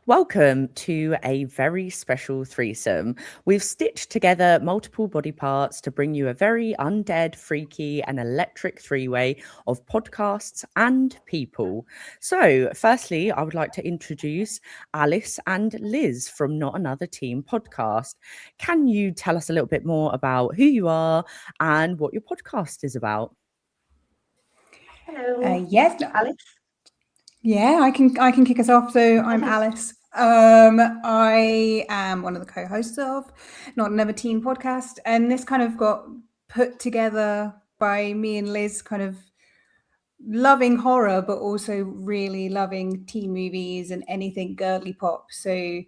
Welcome to a very special threesome. We've stitched together multiple body parts to bring you a very undead, freaky, and electric three-way of podcasts and people. So, firstly, I would like to introduce Alice and Liz from Not Another Team podcast. Can you tell us a little bit more about who you are and what your podcast is about? Hello. Yes, Alice. yeah, I can kick us off. So I'm Alice. I am one of the co-hosts of Not Another Teen podcast, and this kind of got put together by me and Liz, kind of loving horror, but also really loving teen movies and anything girly pop. So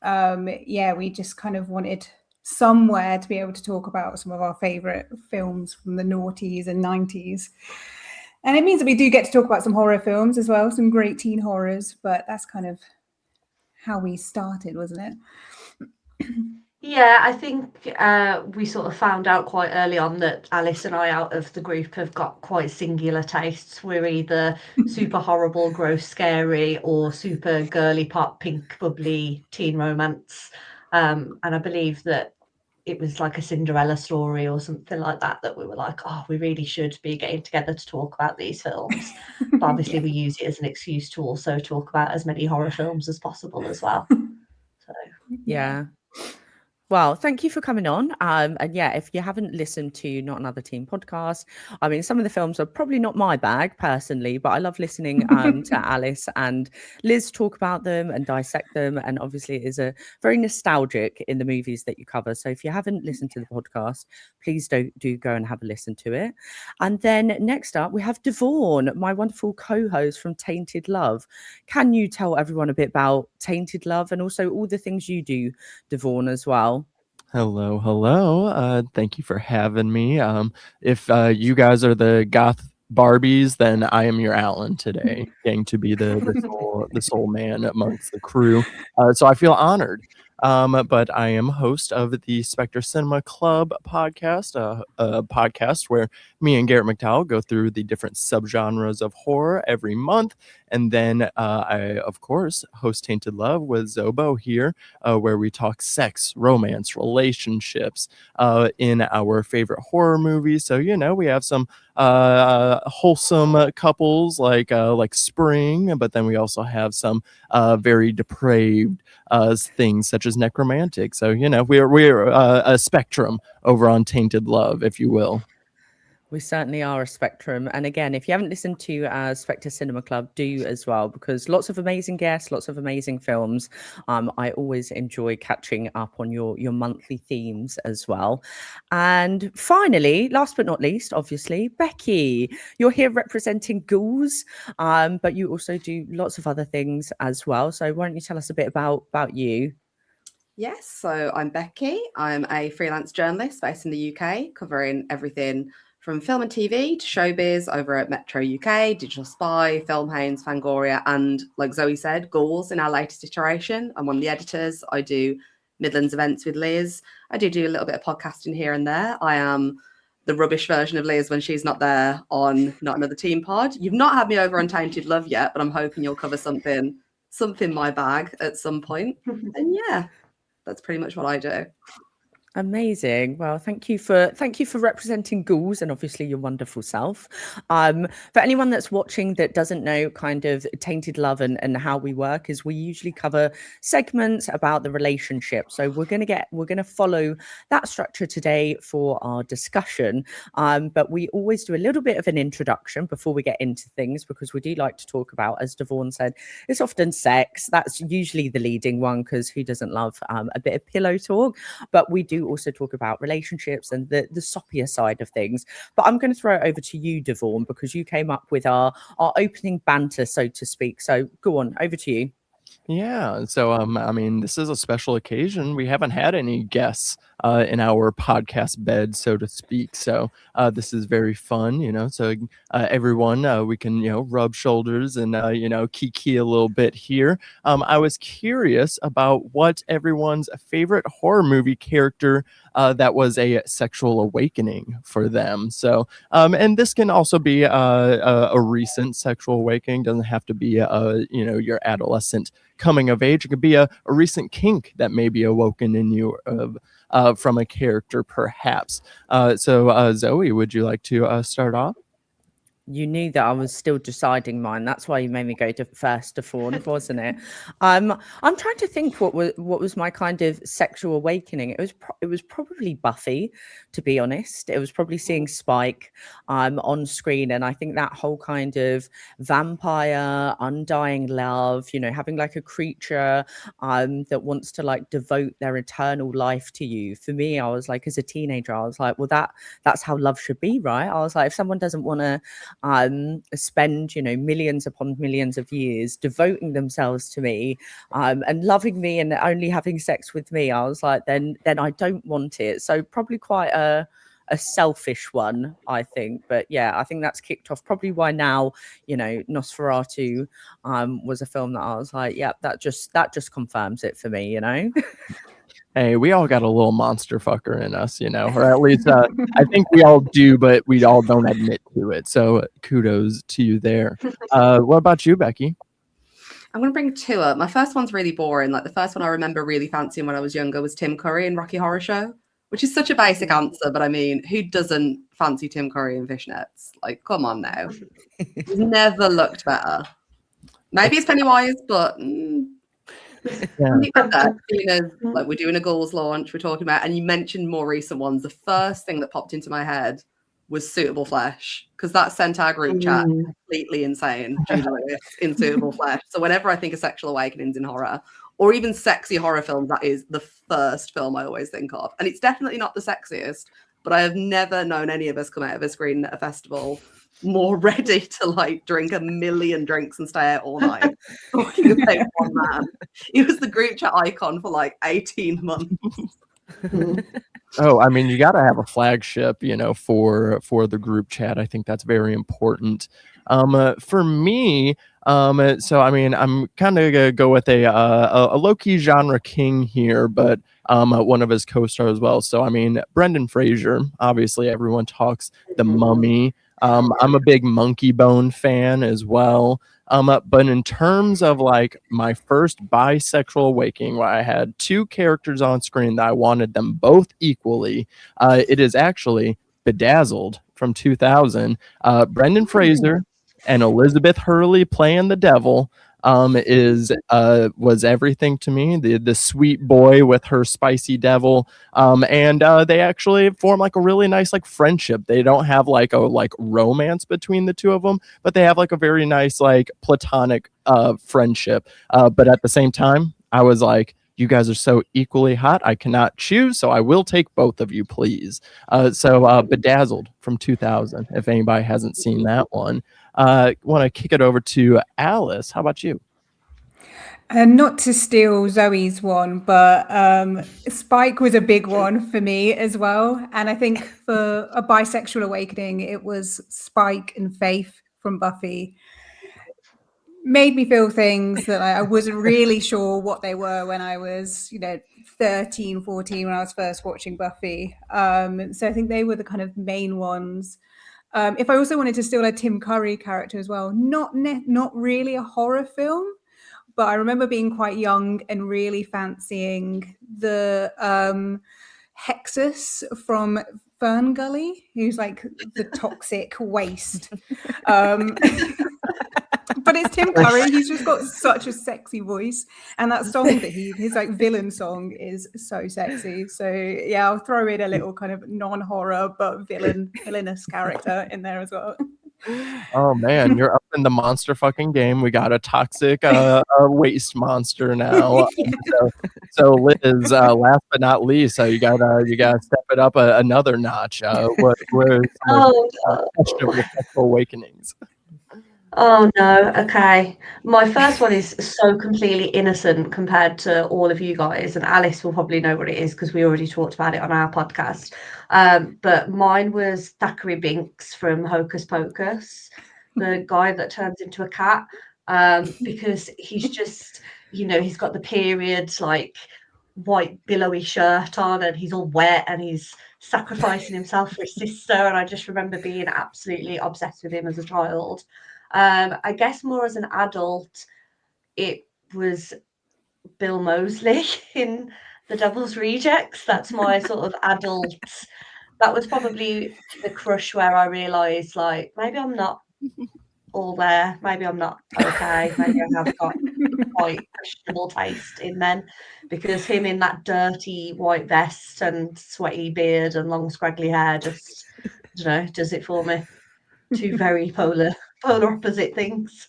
yeah, we just kind of wanted somewhere to be able to talk about some of our favorite films from the noughties and 90s. And it means that we do get to talk about some horror films as well, some great teen horrors, but that's kind of how we started, wasn't it? Yeah, I think we sort of found out quite early on that Alice and I, out of the group, have got quite singular tastes. We're either super horrible, gross, scary, or super girly pop, pink, bubbly teen romance. And I believe that it was like a Cinderella story or something like that we were like, oh, we really should be getting together to talk about these films. But obviously we use it as an excuse to also talk about as many horror films as possible as well. So Yeah. Well, thank you for coming on. And yeah, if you haven't listened to Not Another Team podcast, I mean, some of the films are probably not my bag personally, but I love listening to Alice and Liz talk about them and dissect them. And obviously, it is a very nostalgic in the movies that you cover. So if you haven't listened to the podcast, please do go and have a listen to it. And then next up, we have Devon, my wonderful co-host from Tainted Love. Can you tell everyone a bit about Tainted Love and also all the things you do, Devon, as well? Hello. Thank you for having me. If you guys are the goth Barbies, then I am your Alan today, getting to be the soul man amongst the crew. So I feel honored. But I am host of the Spectre Cinema Club podcast, a podcast where me and Garrett McDowell go through the different subgenres of horror every month. And then I, of course, host Tainted Love with Zobo here, where we talk sex, romance, relationships in our favorite horror movies. So, we have some wholesome couples like Spring, but then we also have some very depraved things such as necromantic. So, we're a spectrum over on Tainted Love, if you will. We certainly are a spectrum. And again, if you haven't listened to Spectre Cinema Club, do as well, because lots of amazing guests, lots of amazing films. I always enjoy catching up on your monthly themes as well. And finally, last but not least, obviously, Becky, you're here representing Ghouls, but you also do lots of other things as well. So why don't you tell us a bit about you? Yes, so I'm Becky. I'm a freelance journalist based in the UK, covering everything from film and TV to showbiz over at Metro UK, Digital Spy, Film Hounds, Fangoria, and like Zoe said, Ghouls in our latest iteration. I'm one of the editors. I do Midlands events with Liz. I do a little bit of podcasting here and there. I am the rubbish version of Liz when she's not there on Not Another Team pod. You've not had me over on Tainted Love yet, but I'm hoping you'll cover something my bag at some point. And yeah, that's pretty much what I do. Amazing. Well, thank you for representing Ghouls and obviously your wonderful self. For anyone that's watching that doesn't know kind of Tainted Love and how we work, is we usually cover segments about the relationship. So we're gonna follow that structure today for our discussion. But we always do a little bit of an introduction before we get into things, because we do like to talk about, as Devon said, it's often sex. That's usually the leading one, because who doesn't love a bit of pillow talk? But we do also talk about relationships and the soppier side of things. But I'm going to throw it over to you, Devon, because you came up with our opening banter, so to speak. So go on, over to you. Yeah, so I mean, this is a special occasion. We haven't had any guests in our podcast bed, so to speak. So this is very fun, so everyone, we can, rub shoulders and, kiki a little bit here. I was curious about what everyone's favorite horror movie character that was a sexual awakening for them. So, and this can also be a recent sexual awakening. Doesn't have to be your adolescent coming of age. It could be a recent kink that may be awoken in you from a character, perhaps. So, Zoe, would you like to start off? You knew that I was still deciding mine. That's why you made me go to first to fourth, wasn't it? I'm trying to think what was my kind of sexual awakening. It was probably Buffy, to be honest. It was probably seeing Spike on screen, and I think that whole kind of vampire, undying love, having like a creature that wants to like devote their eternal life to you. For me, I was like, as a teenager, I was like, well, that's how love should be, right? I was like, if someone doesn't want to spend millions upon millions of years devoting themselves to me and loving me and only having sex with me, I was like, then I don't want it. So probably quite a selfish one, I think. But yeah, I think that's kicked off probably why now Nosferatu was a film that I was like, yeah, that just confirms it for me. Hey, we all got a little monster fucker in us, or at least I think we all do, but we all don't admit to it. So kudos to you there. What about you, Becky? I'm going to bring two up. My first one's really boring. Like the first one I remember really fancying when I was younger was Tim Curry in Rocky Horror Show, which is such a basic answer, but I mean, who doesn't fancy Tim Curry in fishnets? Like, come on now. He's never looked better. Maybe it's Pennywise, but... Yeah. Like we're doing a Ghouls launch, we're talking about, and you mentioned more recent ones. The first thing that popped into my head was Suitable Flesh, because that sent our group chat completely insane. Judah Lewis in Suitable Flesh. So whenever I think of sexual awakenings in horror, or even sexy horror films, that is the first film I always think of. And it's definitely not the sexiest, but I have never known any of us come out of a screen at a festival more ready to like drink a million drinks and stay out all night talking about one man. He was the group chat icon for like 18 months. Oh, I mean, you got to have a flagship, for the group chat. I think that's very important. For me, so I mean, I'm kind of gonna go with a low-key genre king here, but one of his co-stars as well. So I mean, Brendan Fraser. Obviously, everyone talks The Mummy. I'm a big Monkey Bone fan as well. But in terms of like my first bisexual awakening, where I had two characters on screen that I wanted them both equally, it is actually Bedazzled from 2000. Brendan Fraser and Elizabeth Hurley playing the devil was everything to me. The sweet boy with her spicy devil, and they actually form like a really nice like friendship. They don't have like a romance between the two of them, but they have like a very nice like platonic friendship. But at the same time, I was like, you guys are so equally hot, I cannot choose, so I will take both of you, please. So Bedazzled from 2000, if anybody hasn't seen that one. Want to kick it over to Alice. How about you? Not to steal Zoe's one, but Spike was a big one for me as well. And I think for a bisexual awakening, it was Spike and Faith from Buffy. Made me feel things that I wasn't really sure what they were when I was, 13, 14, when I was first watching Buffy. So I think they were the kind of main ones. If I also wanted to steal a Tim Curry character as well, not really a horror film, but I remember being quite young and really fancying the Hexus from Fern Gully, who's like the toxic waste. But it's Tim Curry. He's just got such a sexy voice, and that song that his like villain song is so sexy. So yeah, I'll throw in a little kind of non-horror but villainous character in there as well. Oh man, you're up in the monster fucking game. We got a toxic waste monster now. So Liz, last but not least, you gotta step it up another notch. What questionable sexual awakenings? Oh no, okay. My first one is so completely innocent compared to all of you guys, and Alice will probably know what it is because we already talked about it on our podcast. But mine was Thackeray Binks from Hocus Pocus, the guy that turns into a cat. Because he's just, he's got the period like white billowy shirt on, and he's all wet, and he's sacrificing himself for his sister. And I just remember being absolutely obsessed with him as a child. I guess more as an adult, it was Bill Moseley in The Devil's Rejects. That's my sort of adult. That was probably the crush where I realised, like, maybe I'm not all there. Maybe I'm not okay. Maybe I have got quite questionable taste in men, because him in that dirty white vest and sweaty beard and long scraggly hair just, I don't know, does it for me. Two very polar opposite things.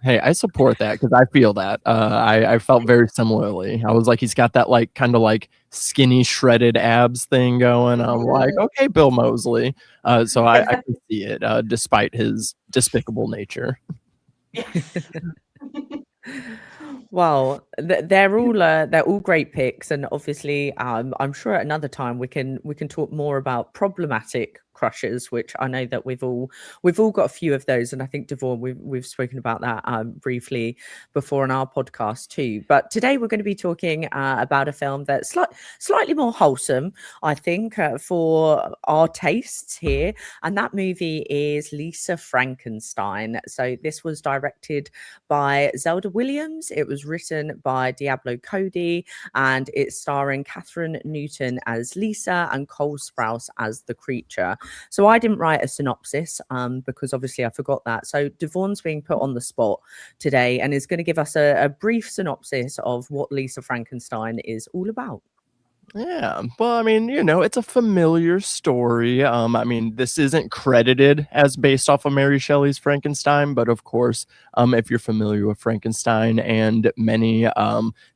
Hey, I support that because I feel that. I felt very similarly. I was like, he's got that like kind of like skinny shredded abs thing going. I'm like, okay, Bill Moseley. So I can see it, despite his despicable nature. Yes. Well, they're all great picks, and obviously, I'm sure at another time we can talk more about problematic crushes, which I know that we've all got a few of those, and I think Devon, we've spoken about that briefly before on our podcast too. But today we're going to be talking about a film that's slightly more wholesome, I think, for our tastes here, and that movie is Lisa Frankenstein. So this was directed by Zelda Williams. It was written by Diablo Cody, and it's starring Catherine Newton as Lisa and Cole Sprouse as the creature. So I didn't write a synopsis because obviously I forgot that. So Devon's being put on the spot today and is going to give us a brief synopsis of what Lisa Frankenstein is all about. Yeah, well, I mean, it's a familiar story. I mean, this isn't credited as based off of Mary Shelley's Frankenstein, but of course, if you're familiar with Frankenstein and many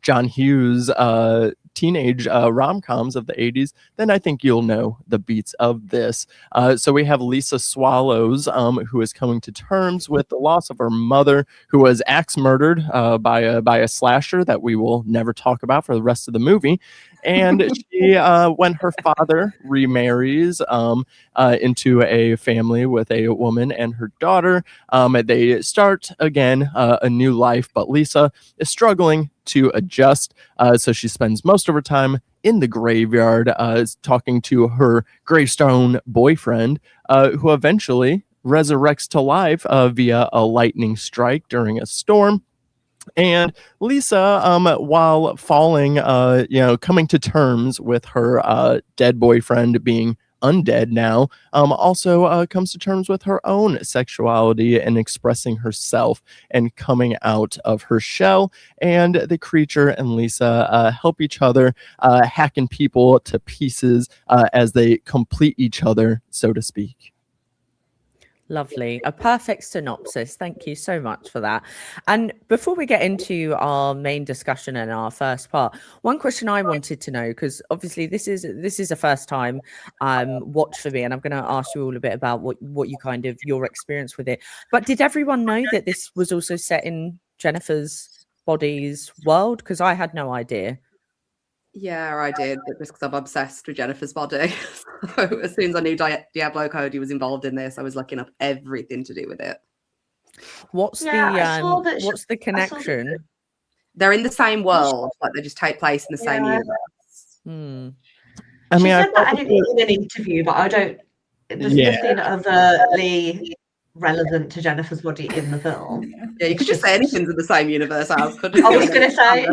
John Hughes teenage rom-coms of the 80s, then I think you'll know the beats of this. So we have Lisa Swallows, who is coming to terms with the loss of her mother, who was axe murdered by a slasher that we will never talk about for the rest of the movie. And she, when her father remarries into a family with a woman and her daughter, they start again a new life. But Lisa is struggling to adjust, so she spends most of her time in the graveyard talking to her gravestone boyfriend, who eventually resurrects to life via a lightning strike during a storm. And Lisa, while falling, coming to terms with her dead boyfriend being undead now, also comes to terms with her own sexuality and expressing herself and coming out of her shell. And the creature and Lisa help each other, hacking people to pieces as they complete each other, so to speak. Lovely. A perfect synopsis. Thank you so much for that. And before we get into our main discussion and our first part, one question I wanted to know, because obviously this is a first time watch for me, and I'm going to ask you all a bit about what you kind of your experience with it. But did everyone know that this was also set in Jennifer's body's world? Because I had no idea. Yeah, I did, but just because I'm obsessed with Jennifer's body. So as soon as I knew Diablo Cody was involved in this, I was looking up everything to do with it. What's the connection? They're in the same world, like they just take place in the same universe. I mean, said that in an interview, but I don't. There's nothing overtly relevant to Jennifer's body in the film. Yeah, you could just say anything's in the same universe as, couldn't you? I was going to say,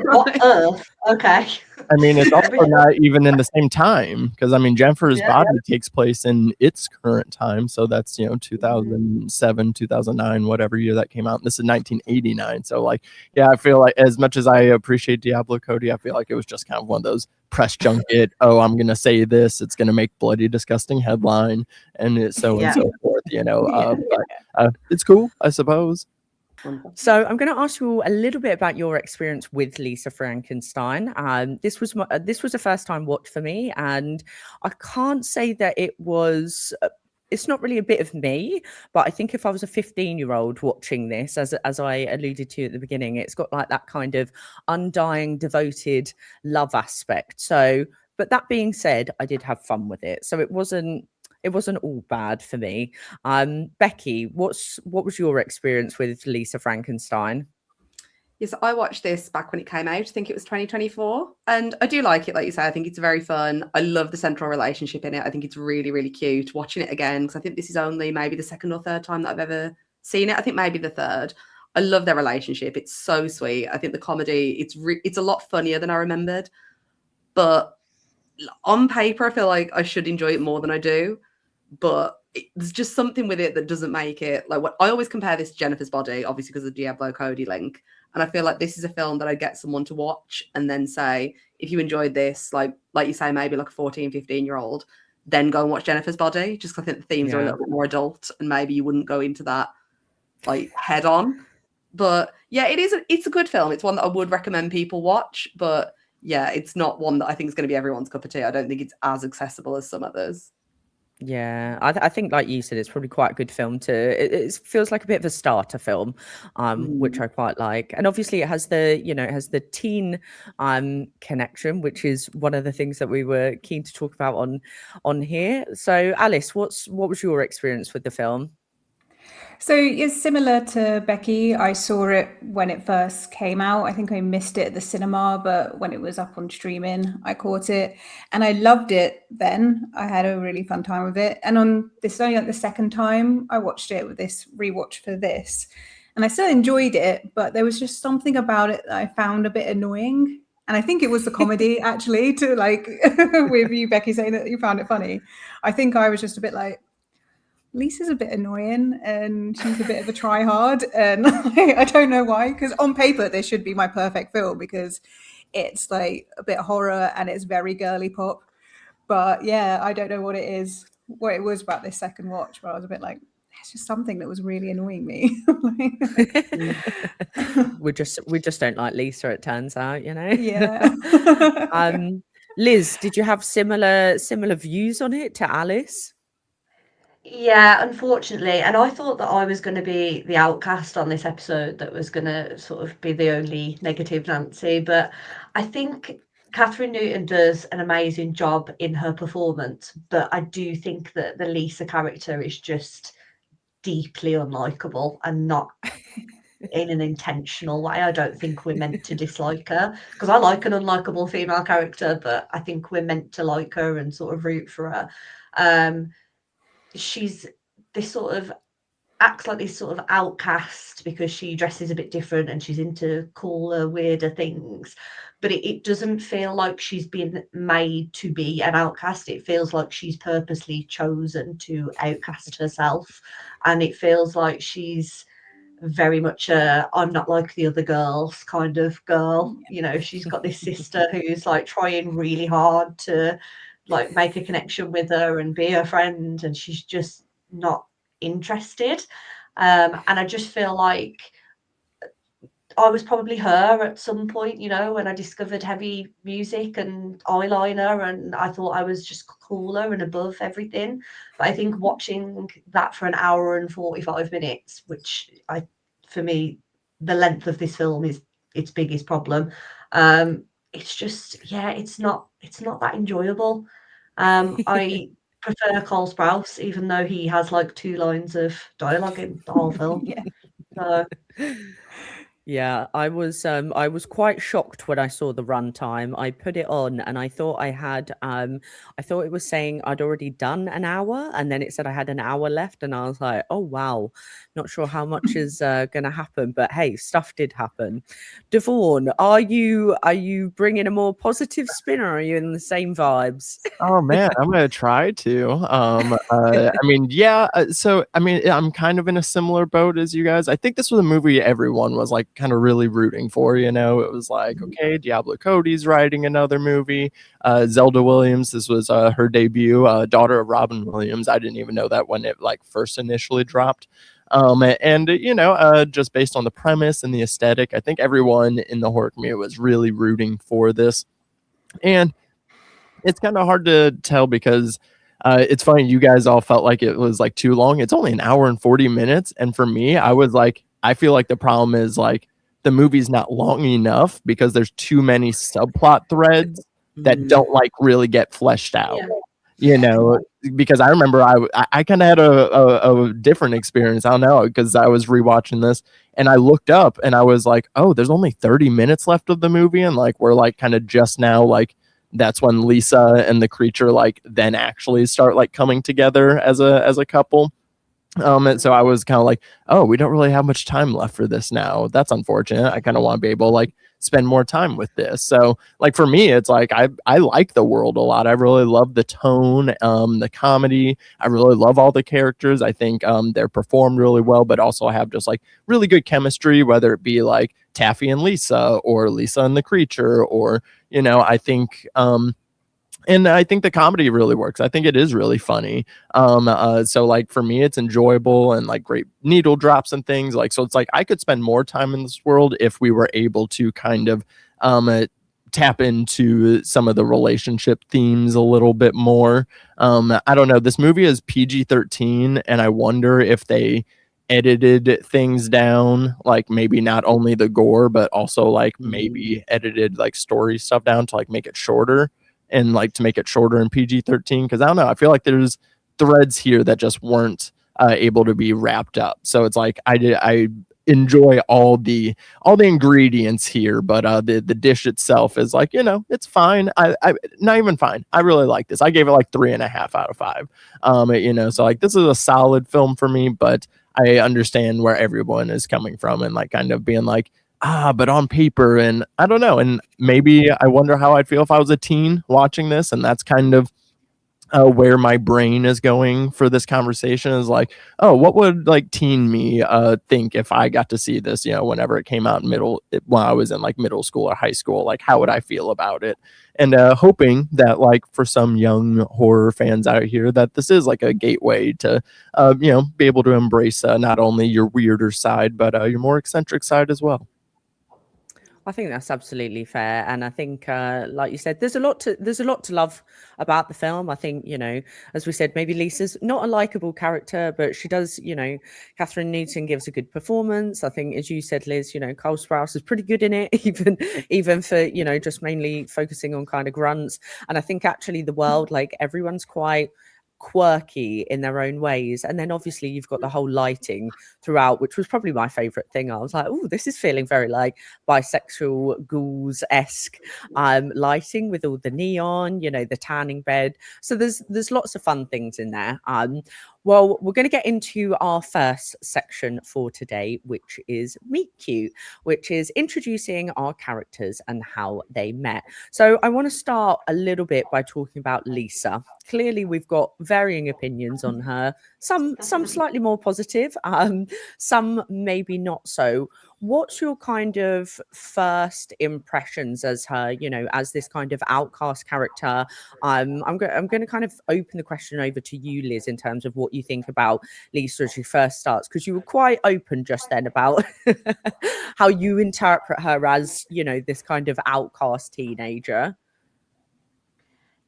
what Earth? Okay. I mean, it's also not even in the same time, because I mean, Jennifer's body takes place in its current time, so that's 2007, 2009, whatever year that came out. This is 1989, so like, yeah, I feel like as much as I appreciate Diablo Cody, I feel like it was just kind of one of those press junket. Oh, I'm gonna say this; it's gonna make bloody disgusting headline, and so and so forth. But it's cool, I suppose. So I'm going to ask you all a little bit about your experience with Lisa Frankenstein. This was a first time watch for me, and I can't say that it was it's not really a bit of me, but I think if I was a 15-year-old watching this, as I alluded to at the beginning, it's got like that kind of undying, devoted love aspect. So, but that being said, I did have fun with it. So it wasn't all bad for me. Becky, what was your experience with Lisa Frankenstein? Yes, I watched this back when it came out. I think it was 2024. And I do like it, like you say. I think it's very fun. I love the central relationship in it. I think it's really, really cute. Watching it again, because I think this is only maybe the second or third time that I've ever seen it. I think maybe the third. I love their relationship. It's so sweet. I think the comedy, it's a lot funnier than I remembered. But on paper, I feel like I should enjoy it more than I do. But there's just something with it that doesn't make it like what I always compare this to Jennifer's Body, obviously because of the Diablo Cody link. And I feel like this is a film that I get someone to watch and then say, if you enjoyed this, like you say, maybe like a 14, 15-year-old, then go and watch Jennifer's Body, just because I think the themes are a little bit more adult and maybe you wouldn't go into that like head on. But yeah, it's a good film. It's one that I would recommend people watch. But yeah, it's not one that I think is going to be everyone's cup of tea. I don't think it's as accessible as some others. Yeah, I think, like you said, it's probably quite a good film it feels like a bit of a starter film, which I quite like. And obviously it has the teen connection, which is one of the things that we were keen to talk about on here. So Alice, what was your experience with the film? So it's similar to Becky. I saw it when it first came out. I think I missed it at the cinema, but when it was up on streaming, I caught it and I loved it then. I had a really fun time with it. And on this only like the second time I watched it with this rewatch for this. And I still enjoyed it, but there was just something about it that I found a bit annoying. And I think it was the comedy actually, to like with you, Becky, saying that you found it funny. I think I was just a bit like, Lisa's a bit annoying and she's a bit of a try hard, and I don't know why, because on paper this should be my perfect film because it's like a bit horror and it's very girly pop. But yeah, I don't know what it was about this second watch, but I was a bit like, it's just something that was really annoying me. we just don't like Lisa, it turns out, Yeah. Liz, did you have similar views on it to Alice? Yeah, unfortunately. And I thought that I was going to be the outcast on this episode, that was going to sort of be the only negative Nancy. But I think Catherine Newton does an amazing job in her performance. But I do think that the Lisa character is just deeply unlikable, and not in an intentional way. I don't think we're meant to dislike her, because I like an unlikable female character, but I think we're meant to like her and sort of root for her. She's this sort of acts like this sort of outcast because she dresses a bit different and she's into cooler, weirder things. But it doesn't feel like she's been made to be an outcast. It feels like she's purposely chosen to outcast herself. And it feels like she's very much a I'm not like the other girls kind of girl. She's got this sister who's like trying really hard to like make a connection with her and be her friend, and she's just not interested. And I just feel like I was probably her at some point, when I discovered heavy music and eyeliner, and I thought I was just cooler and above everything. But I think watching that for an hour and 45 minutes, which for me, the length of this film is its biggest problem. It's just, it's not that enjoyable. I prefer Cole Sprouse, even though he has like 2 lines of dialogue in the whole film. Yeah. So, Yeah, I was quite shocked when I saw the runtime. I put it on and I thought I thought it was saying I'd already done an hour, and then it said I had an hour left, and I was like, oh wow, not sure how much is gonna happen, but hey, stuff did happen. Devon, are you bringing a more positive spin, or are you in the same vibes? Oh man, I'm gonna try to. I'm kind of in a similar boat as you guys. I think this was a movie everyone was like kind of really rooting for. It was like, okay, Diablo Cody's writing another movie. Zelda Williams, this was her debut. Daughter of Robin Williams. I didn't even know that when it like first initially dropped. Just based on the premise and the aesthetic, I think everyone in the horror community was really rooting for this, and it's kind of hard to tell because It's funny, you guys all felt like it was like too long. It's only an hour and 40 minutes. And for me, I was like, I feel like the problem is like the movie's not long enough because there's too many subplot threads that don't like really get fleshed out. Yeah. You know, because I remember I kind of had a different experience. I don't know, because I was rewatching this and I looked up and I was like, oh, there's only 30 minutes left of the movie. And like, we're like kind of just now, like, that's when Lisa and the creature like then actually start like coming together as a couple. And so I was kind of like, oh, we don't really have much time left for this now. That's unfortunate. I kind of want to be able to like spend more time with this. So like for me, it's like I like the world a lot. I really love the tone, the comedy. I really love all the characters. I think they're performed really well, but also have just like really good chemistry, whether it be like Taffy and Lisa or Lisa and the creature, or I think and I think the comedy really works. I think it is really funny. So like for me, it's enjoyable and like great needle drops and things like, so it's like I could spend more time in this world if we were able to kind of tap into some of the relationship themes a little bit more. I don't know. This movie is PG-13 and I wonder if they edited things down, like maybe not only the gore, but also like maybe edited like story stuff down to like make it shorter. And like to make it shorter in PG-13, because I don't know, I feel like there's threads here that just weren't able to be wrapped up. So it's like I enjoy all the ingredients here, but the dish itself is like, it's fine. I not even fine. I really like this. I gave it like 3.5 out of 5. So like this is a solid film for me, but I understand where everyone is coming from and like kind of being like, but on paper, and I don't know, and maybe I wonder how I'd feel if I was a teen watching this, and that's kind of where my brain is going for this conversation, is like, oh, what would like teen me think if I got to see this, whenever it came out when I was in like middle school or high school, like how would I feel about it? And hoping that like for some young horror fans out here that this is like a gateway to be able to embrace not only your weirder side, but your more eccentric side as well. I think that's absolutely fair, and I think, like you said, there's a lot to love about the film. I think, as we said, maybe Lisa's not a likable character, but she does. Catherine Newton gives a good performance. I think, as you said, Liz, Cole Sprouse is pretty good in it, even for just mainly focusing on kind of grunts. And I think actually the world, like everyone's quite quirky in their own ways, and then obviously you've got the whole lighting throughout, which was probably my favorite thing. I was like, oh, this is feeling very like bisexual Ghouls-esque lighting with all the neon, the tanning bed. So there's lots of fun things in there. Well, we're going to get into our first section for today, which is Meet Cute, which is introducing our characters and how they met. So I want to start a little bit by talking about Lisa. Clearly, we've got varying opinions on her. Some slightly more positive, some maybe not so. What's your kind of first impressions as her, as this kind of outcast character? I'm going to kind of open the question over to you, Liz, in terms of what you think about Lisa as she first starts, because you were quite open just then about how you interpret her as, this kind of outcast teenager.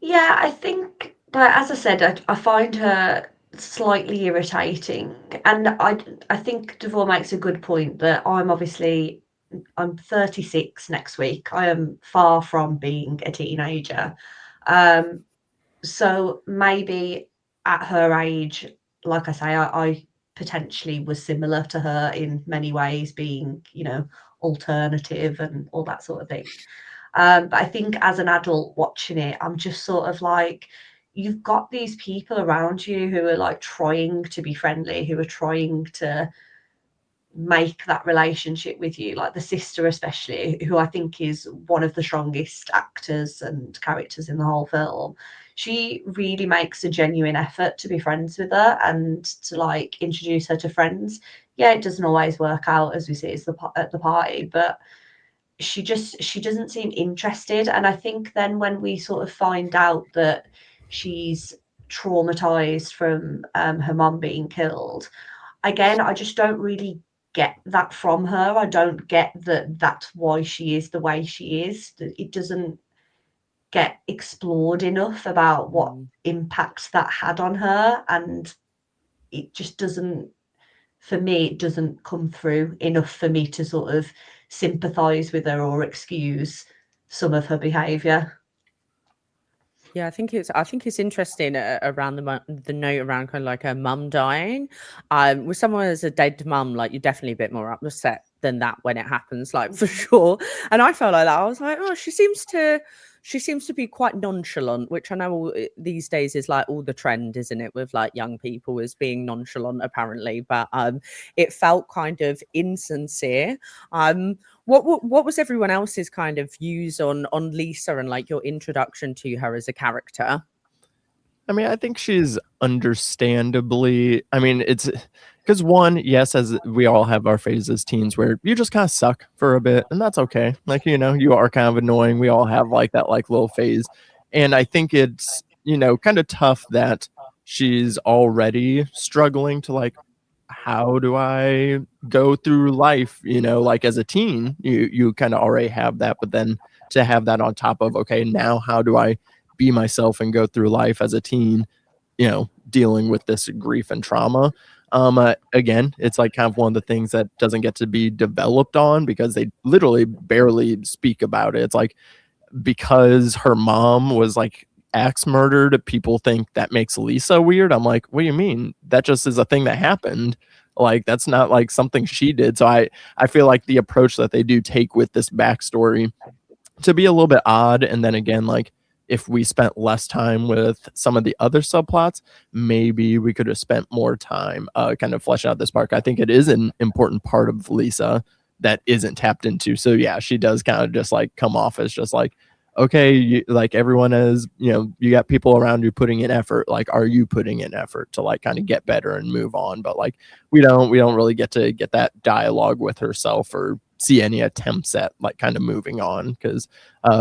Yeah, I think, but as I said, I find her slightly irritating, and I think Devore makes a good point that I'm 36 next week. I am far from being a teenager. So maybe at her age, like I say, I potentially was similar to her in many ways, being, alternative and all that sort of thing. But I think as an adult watching it, I'm just sort of like, you've got these people around you who are like trying to be friendly, who are trying to make that relationship with you, like the sister especially, who I think is one of the strongest actors and characters in the whole film. She really makes a genuine effort to be friends with her and to like introduce her to friends. Yeah, it doesn't always work out, as we see at the party, but she doesn't seem interested. And I think then when we sort of find out that she's traumatized from her mum being killed, again, I just don't really get that from her. I don't get that that's why she is the way she is. It doesn't get explored enough about what impact that had on her, and it just doesn't, for me, it doesn't come through enough for me to sort of sympathize with her or excuse some of her behavior. Yeah, I think it's interesting around the note around kind of like her mum dying. With someone as a dead mum, like you're definitely a bit more upset than that when it happens, like for sure. And I felt like that. I was like, oh, she seems to be quite nonchalant, which I know these days is like all the trend, isn't it, with like young people is being nonchalant apparently. But it felt kind of insincere. What was everyone else's kind of views on Lisa and like your introduction to her as a character? I mean, I think she's understandably, I mean, it's because one, yes, as we all have our phases as teens where you just kind of suck for a bit, and that's okay. Like, you know, you are kind of annoying. We all have like that like little phase. And I think it's, you know, kind of tough that she's already struggling to like, how do I go through life, you know, like as a teen, you kind of already have that, but then to have that on top of, okay, now how do I be myself and go through life as a teen, you know, dealing with this grief and trauma. Again, it's like kind of one of the things that doesn't get to be developed on because they literally barely speak about it. It's like because her mom was like axe murdered, people think that makes Lisa weird. I'm like, what do you mean? That just is a thing that happened. Like that's not like something she did. So I feel like the approach that they do take with this backstory to be a little bit odd. And then again, like if we spent less time with some of the other subplots, maybe we could have spent more time kind of fleshing out this part. I think it is an important part of Lisa that isn't tapped into. So yeah, she does kind of just like come off as just like, okay, like everyone is, you know, you got people around you putting in effort. Like, are you putting in effort to like kind of get better and move on? But like, we don't really get to get that dialogue with herself or see any attempts at like kind of moving on because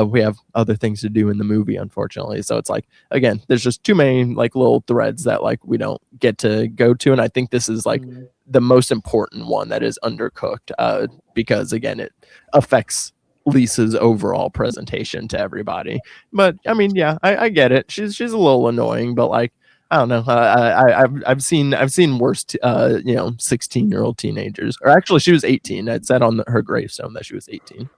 we have other things to do in the movie, unfortunately. So it's like, again, there's just too many like little threads that like we don't get to go to. And I think this is like the most important one that is undercooked because again, it affects Lisa's overall presentation to everybody. But I mean, yeah, I get it. She's a little annoying, but like I don't know. I've seen worse, you know, 16-year-old teenagers. Or actually, she was 18. It said on her gravestone that she was 18.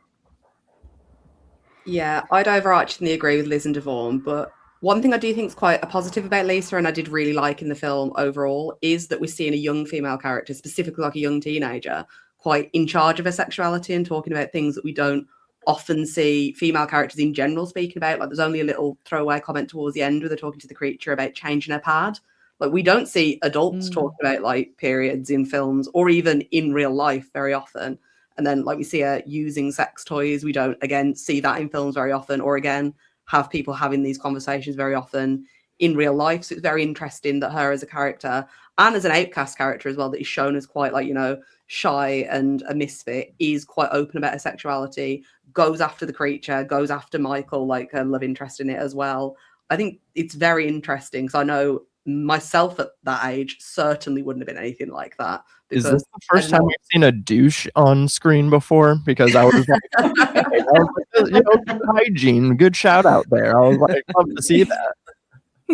Yeah, I'd overarchingly agree with Liz and Devon, but one thing I do think is quite a positive about Lisa, and I did really like in the film overall, is that we're seeing a young female character, specifically like a young teenager, quite in charge of her sexuality and talking about things that we don't often see female characters in general speaking about. Like there's only a little throwaway comment towards the end where they're talking to the creature about changing her pad. Like we don't see adults talking about like periods in films or even in real life very often. And then like we see her using sex toys. We don't again see that in films very often, or again have people having these conversations very often in real life. So it's very interesting that her as a character and as an outcast character as well, that is shown as quite like, you know, shy and a misfit, is quite open about her sexuality, goes after the creature, goes after Michael, like a love interest in it as well. I think it's very interesting because I know myself at that age certainly wouldn't have been anything like that. Is this the first time we've seen a douche on screen before? Because I was like, you know, good hygiene, good shout out there. I was like, love to see that.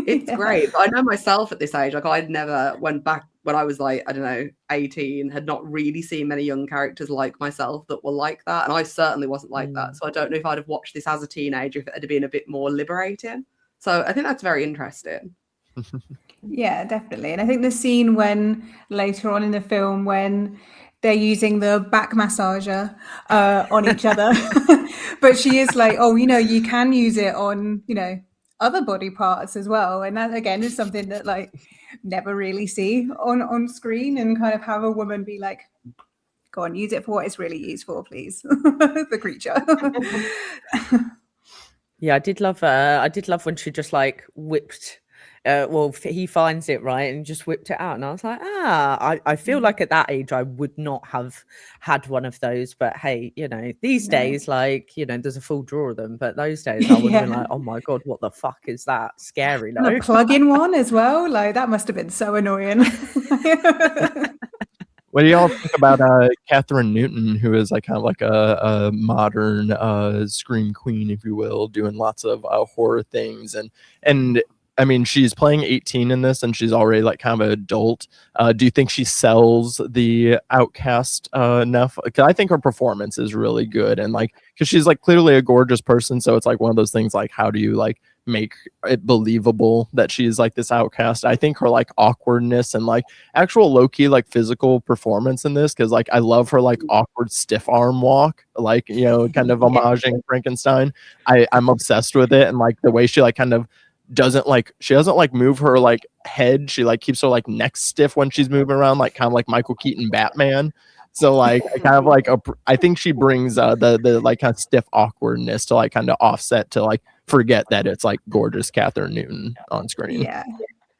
It's great. But I know myself at this age, like I'd never went back when I was like, I don't know, 18, had not really seen many young characters like myself that were like that. And I certainly wasn't like that. So I don't know if I'd have watched this as a teenager if it had been a bit more liberating. So I think that's very interesting. Yeah, definitely. And I think the scene when later on in the film when they're using the back massager on each other, but she is like, oh, you know, you can use it on, you know, other body parts as well. And that again is something that like never really see on screen, and kind of have a woman be like, go on, use it for what it's really used for, please. The creature. Yeah, I did love when she just like whipped he finds it, right, and just whipped it out, and I was like, I feel like at that age I would not have had one of those, but hey, you know, these days, like, you know, there's a full drawer of them, but those days I would have been like, oh my god, what the fuck is that? Scary. And a plug-in one as well, like that must have been so annoying. What do y'all think about Catherine Newton, who is like kind of like a modern scream queen, if you will, doing lots of horror things, and I mean, she's playing 18 in this, and she's already like kind of an adult. Do you think she sells the outcast enough? Because I think her performance is really good, and like, because she's like clearly a gorgeous person, so it's like one of those things like, how do you like make it believable that she's like this outcast? I think her like awkwardness and like actual low-key like physical performance in this, because like I love her like awkward stiff arm walk, like, you know, kind of homaging Frankenstein. I'm obsessed with it, and like the way she like kind of doesn't like move her like head. She like keeps her like neck stiff when she's moving around, like kind of like Michael Keaton Batman. So like I kind of like I think she brings the like kind of stiff awkwardness to like kind of offset to like forget that it's like gorgeous Catherine Newton on screen. Yeah.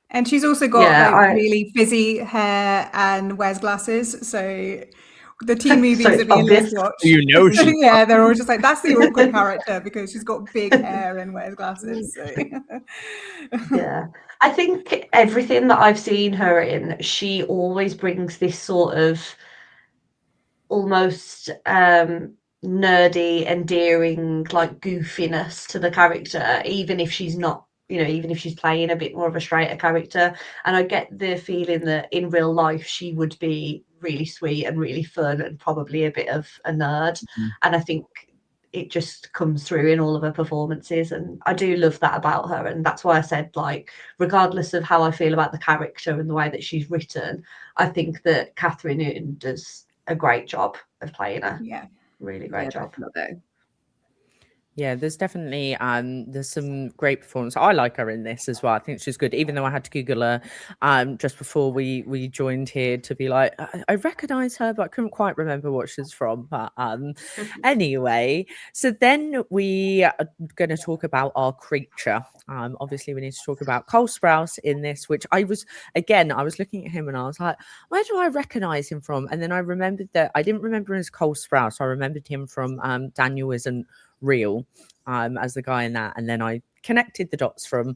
And she's also got like really fizzy hair and wears glasses. So the teen movies that me and Liz watch, you know, yeah, they're all just like, that's the awkward character because she's got big hair and wears glasses. So. Yeah, I think everything that I've seen her in, she always brings this sort of almost nerdy, endearing, like goofiness to the character, even if she's not, you know, even if she's playing a bit more of a straighter character. And I get the feeling that in real life she would be really sweet and really fun and probably a bit of a nerd. And I think it just comes through in all of her performances, and I do love that about her. And that's why I said, like, regardless of how I feel about the character and the way that she's written, I think that Catherine Newton does a great job of playing her. Yeah, really great job. Definitely. Yeah, there's definitely there's some great performance. I like her in this as well. I think she's good, even though I had to Google her just before we joined here to be like, I recognize her, but I couldn't quite remember what she's from. But anyway, so then we are going to talk about our creature. Obviously, we need to talk about Cole Sprouse in this, which I was looking at him and I was like, where do I recognize him from? And then I remembered that I didn't remember him as Cole Sprouse. I remembered him from Daniel Isn't Real as the guy in that, and then I connected the dots from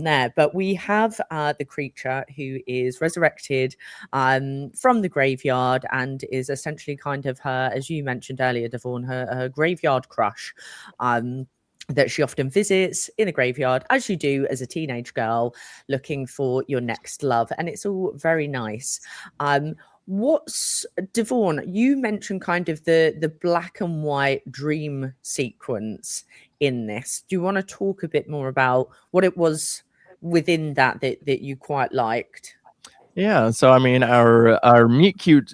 there. But we have the creature who is resurrected from the graveyard and is essentially kind of her, as you mentioned earlier, Devon, her graveyard crush that she often visits in the graveyard, as you do as a teenage girl looking for your next love. And it's all very nice. What's Devon, you mentioned kind of the black and white dream sequence in this. Do you want to talk a bit more about what it was within that you quite liked? Yeah, so I mean, our meet cute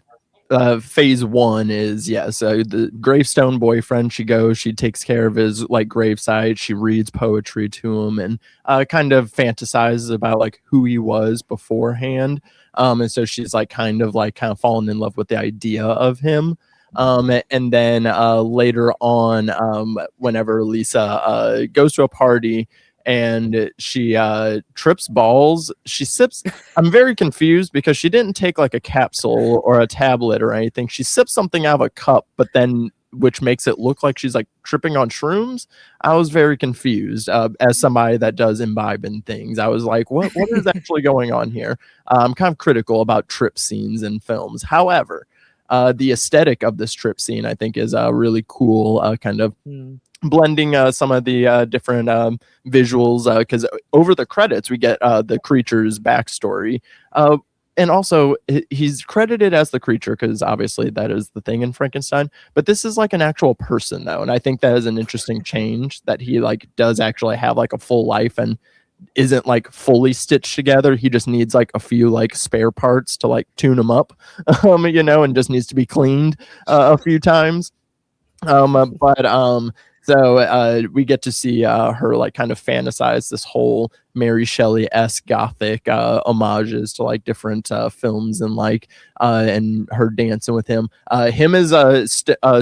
phase one is, so the gravestone boyfriend, she goes, she takes care of his like gravesite, she reads poetry to him and kind of fantasizes about like who he was beforehand. And so she's like kind of falling in love with the idea of him. And then later on, whenever Lisa goes to a party and she trips balls, she sips. I'm very confused because she didn't take like a capsule or a tablet or anything. She sips something out of a cup, but then which makes it look like she's like tripping on shrooms. I was very confused as somebody that does imbibe in things. I was like, what is actually going on here? I'm kind of critical about trip scenes in films. However, the aesthetic of this trip scene, I think, is really cool, kind of blending some of the different visuals, because over the credits we get the creature's backstory, and also he's credited as the creature because obviously that is the thing in Frankenstein, but this is like an actual person though, and I think that is an interesting change, that he like does actually have like a full life and isn't like fully stitched together. He just needs like a few like spare parts to like tune him up, you know, and just needs to be cleaned a few times. So we get to see her like kind of fantasize this whole Mary Shelley-esque gothic homages to like different films, and like and her dancing with him. Him is a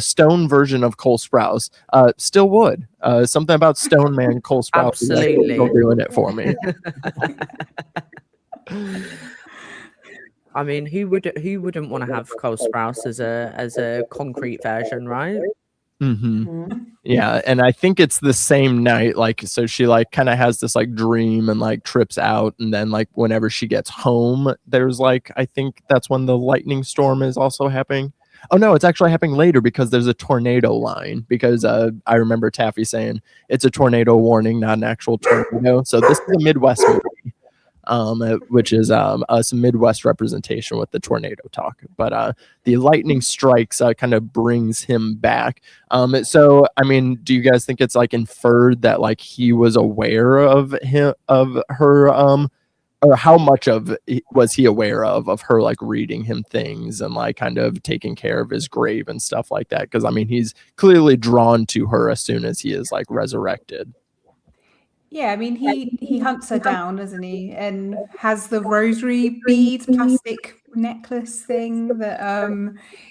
stone version of Cole Sprouse. Still would. Something about Stone Man Cole Sprouse Absolutely is doing it for me. I mean, who wouldn't want to have Cole Sprouse as a concrete version, right? Yeah, and I think it's the same night, like, so she like kind of has this like dream and like trips out, and then like whenever she gets home, there's like, I think that's when the lightning storm is also happening. Oh no, it's actually happening later because there's a tornado line, because I remember Taffy saying it's a tornado warning, not an actual tornado. So this is a Midwest movie, which is some Midwest representation with the tornado talk. But the lightning strikes kind of brings him back. So I mean, do you guys think it's like inferred that like he was aware of her, or how much of was he aware of her like reading him things and like kind of taking care of his grave and stuff like that? Because I mean, he's clearly drawn to her as soon as he is like resurrected. Yeah, I mean, he hunts her down, doesn't he? And has the rosary beads plastic necklace thing that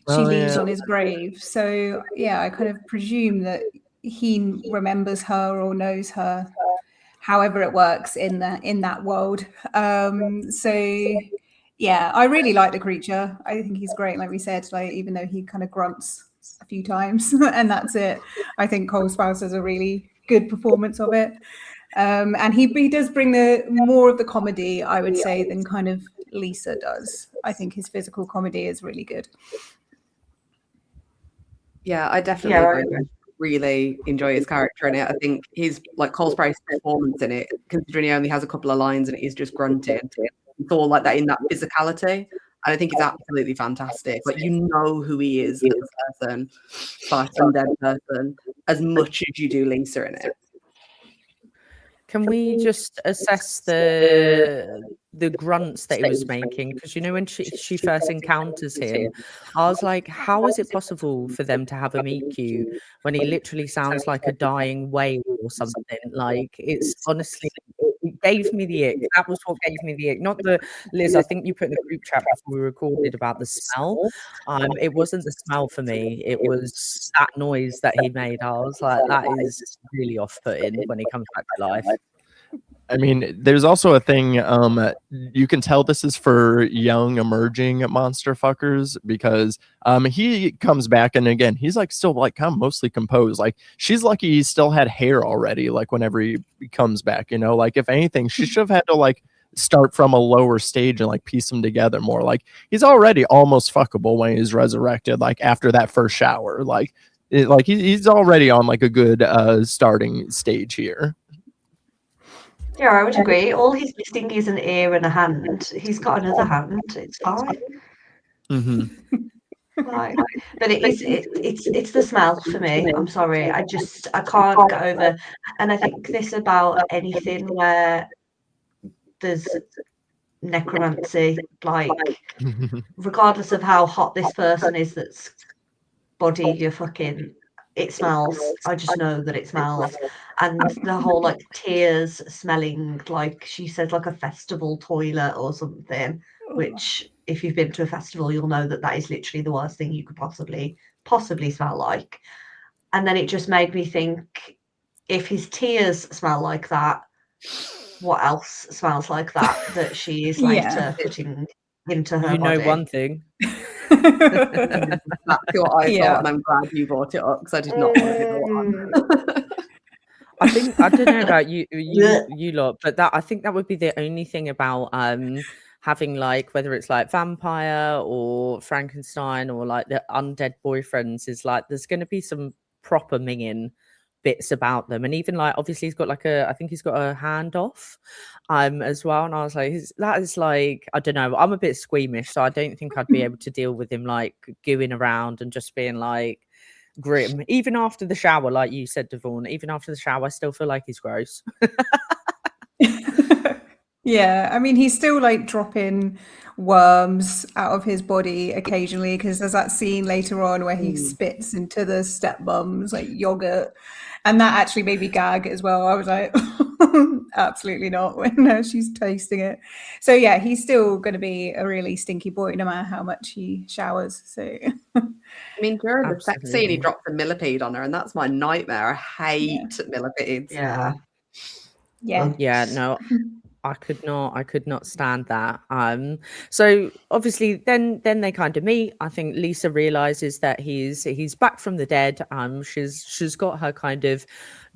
she leaves on his grave. So yeah, I kind of presume that he remembers her or knows her, however it works in that world. So yeah, I really like the creature. I think he's great. Like we said, like even though he kind of grunts a few times and that's it, I think Cole Sprouse does a really good performance of it. And he does bring the more of the comedy, I would say, than kind of Lisa does. I think his physical comedy is really good. Yeah, I definitely really enjoy his character in it. I think he's like Cole Sprouse' performance in it, considering he only has a couple of lines and he's just grunting. It's all like that in that physicality. And I think it's absolutely fantastic. Like, you know who he is as a person, slash undead person, as much as you do Lisa in it. Can we just assess the grunts that he was making? Because, you know, when she first encounters him, I was like, how is it possible for them to have a meet cute when he literally sounds like a dying whale or something? Like, it's honestly, it gave me the ick. That was what gave me the ick. Not the, Liz, I think you put in the group chat before we recorded about the smell. It wasn't the smell for me. It was that noise that he made. I was like, that is really off-putting when he comes back to life. I mean, there's also a thing, you can tell this is for young emerging monster fuckers, because he comes back and again, he's like still like kind of mostly composed. Like, she's lucky he still had hair already, like whenever he comes back, you know, like if anything, she should have had to like start from a lower stage and like piece them together more. Like, he's already almost fuckable when he's resurrected, like after that first shower. Like, he's already on like a good starting stage here. Yeah, I would agree. All he's missing is an ear and a hand. He's got another hand. It's fine. Like, but it's the smell for me. I'm sorry. I can't get over. And I think this about anything where there's necromancy, like regardless of how hot this person is that's body you're fucking, it smells. I just know that it smells. And the whole like tears smelling, like she says, like a festival toilet or something, which if you've been to a festival, you'll know that that is literally the worst thing you could possibly smell like. And then it just made me think, if his tears smell like that, what else smells like that she is later putting into her body? You know one thing. That's what I thought, and I'm glad you brought it up because I did not want to go on. I don't know about you lot, but I think that would be the only thing about having like, whether it's like vampire or Frankenstein or like the undead boyfriends, is like there's going to be some proper minging bits about them. And even like, obviously he's got like I think he's got a hand off as well, and I was like, that is like, I don't know, I'm a bit squeamish, so I don't think I'd be able to deal with him like gooing around and just being like grim. Even after the shower, like you said, Devon, even after the shower I still feel like he's gross. Yeah, I mean, he's still like dropping worms out of his body occasionally, because there's that scene later on where he spits into the stepmom's like yogurt, and that actually made me gag as well. I was like, absolutely not, when she's tasting it. So yeah, he's still going to be a really stinky boy no matter how much he showers. So I mean, during the sex scene, he drops a millipede on her, and that's my nightmare. I hate millipedes. Yeah. No, I could not stand that. So obviously then they kind of meet. I think Lisa realizes that he's back from the dead. She's got her kind of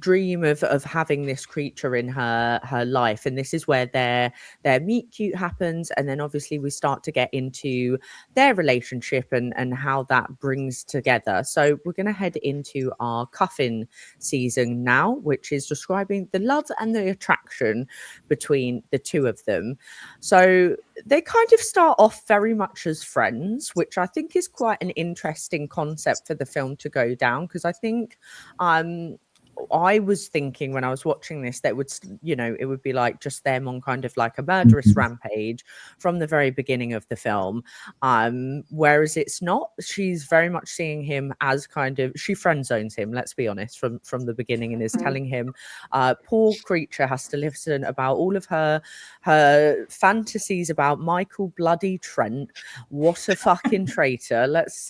dream of having this creature in her life, and this is where their meet cute happens. And then obviously we start to get into their relationship and how that brings together. So we're going to head into our cuffing season now, which is describing the love and the attraction between the two of them. So they kind of start off very much as friends, which I think is quite an interesting concept for the film to go down, because I think I was thinking when I was watching this that it would be like just them on kind of like a murderous rampage from the very beginning of the film. Whereas it's not. She's very much seeing him as kind of, she friend zones him, let's be honest, from the beginning, and is telling him poor creature has to listen about all of her fantasies about Michael bloody Trent. What a fucking traitor. Let's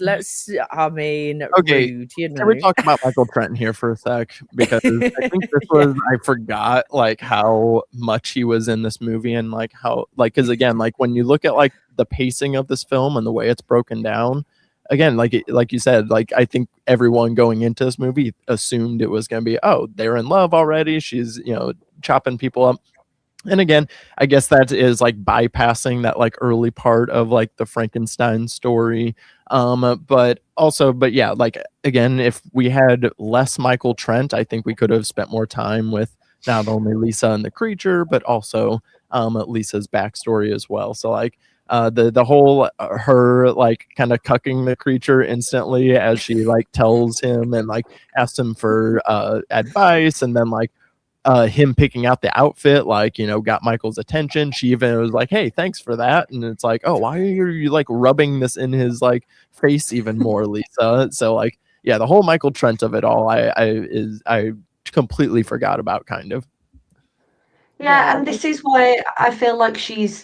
I mean, Okay, rude, can we talk about Michael Trent here for a sec? Because I think this was, I forgot like how much he was in this movie, and like how, like, because again, like when you look at like the pacing of this film and the way it's broken down, again, like you said, like I think everyone going into this movie assumed it was going to be, oh, they're in love already. She's, chopping people up. And again, I guess that is like bypassing that like early part of like the Frankenstein story. But yeah, like again, if we had less Michael Trent, I think we could have spent more time with not only Lisa and the creature, but also Lisa's backstory as well. So like the whole her like kind of cucking the creature instantly as she like tells him and like asks him for advice, and then like him picking out the outfit, like, got Michael's attention. She even was like, hey, thanks for that. And it's like, oh, why are you like rubbing this in his like face even more, Lisa? So like, yeah, the whole Michael Trent of it all, I completely forgot about, kind of. Yeah, and this is why I feel like she's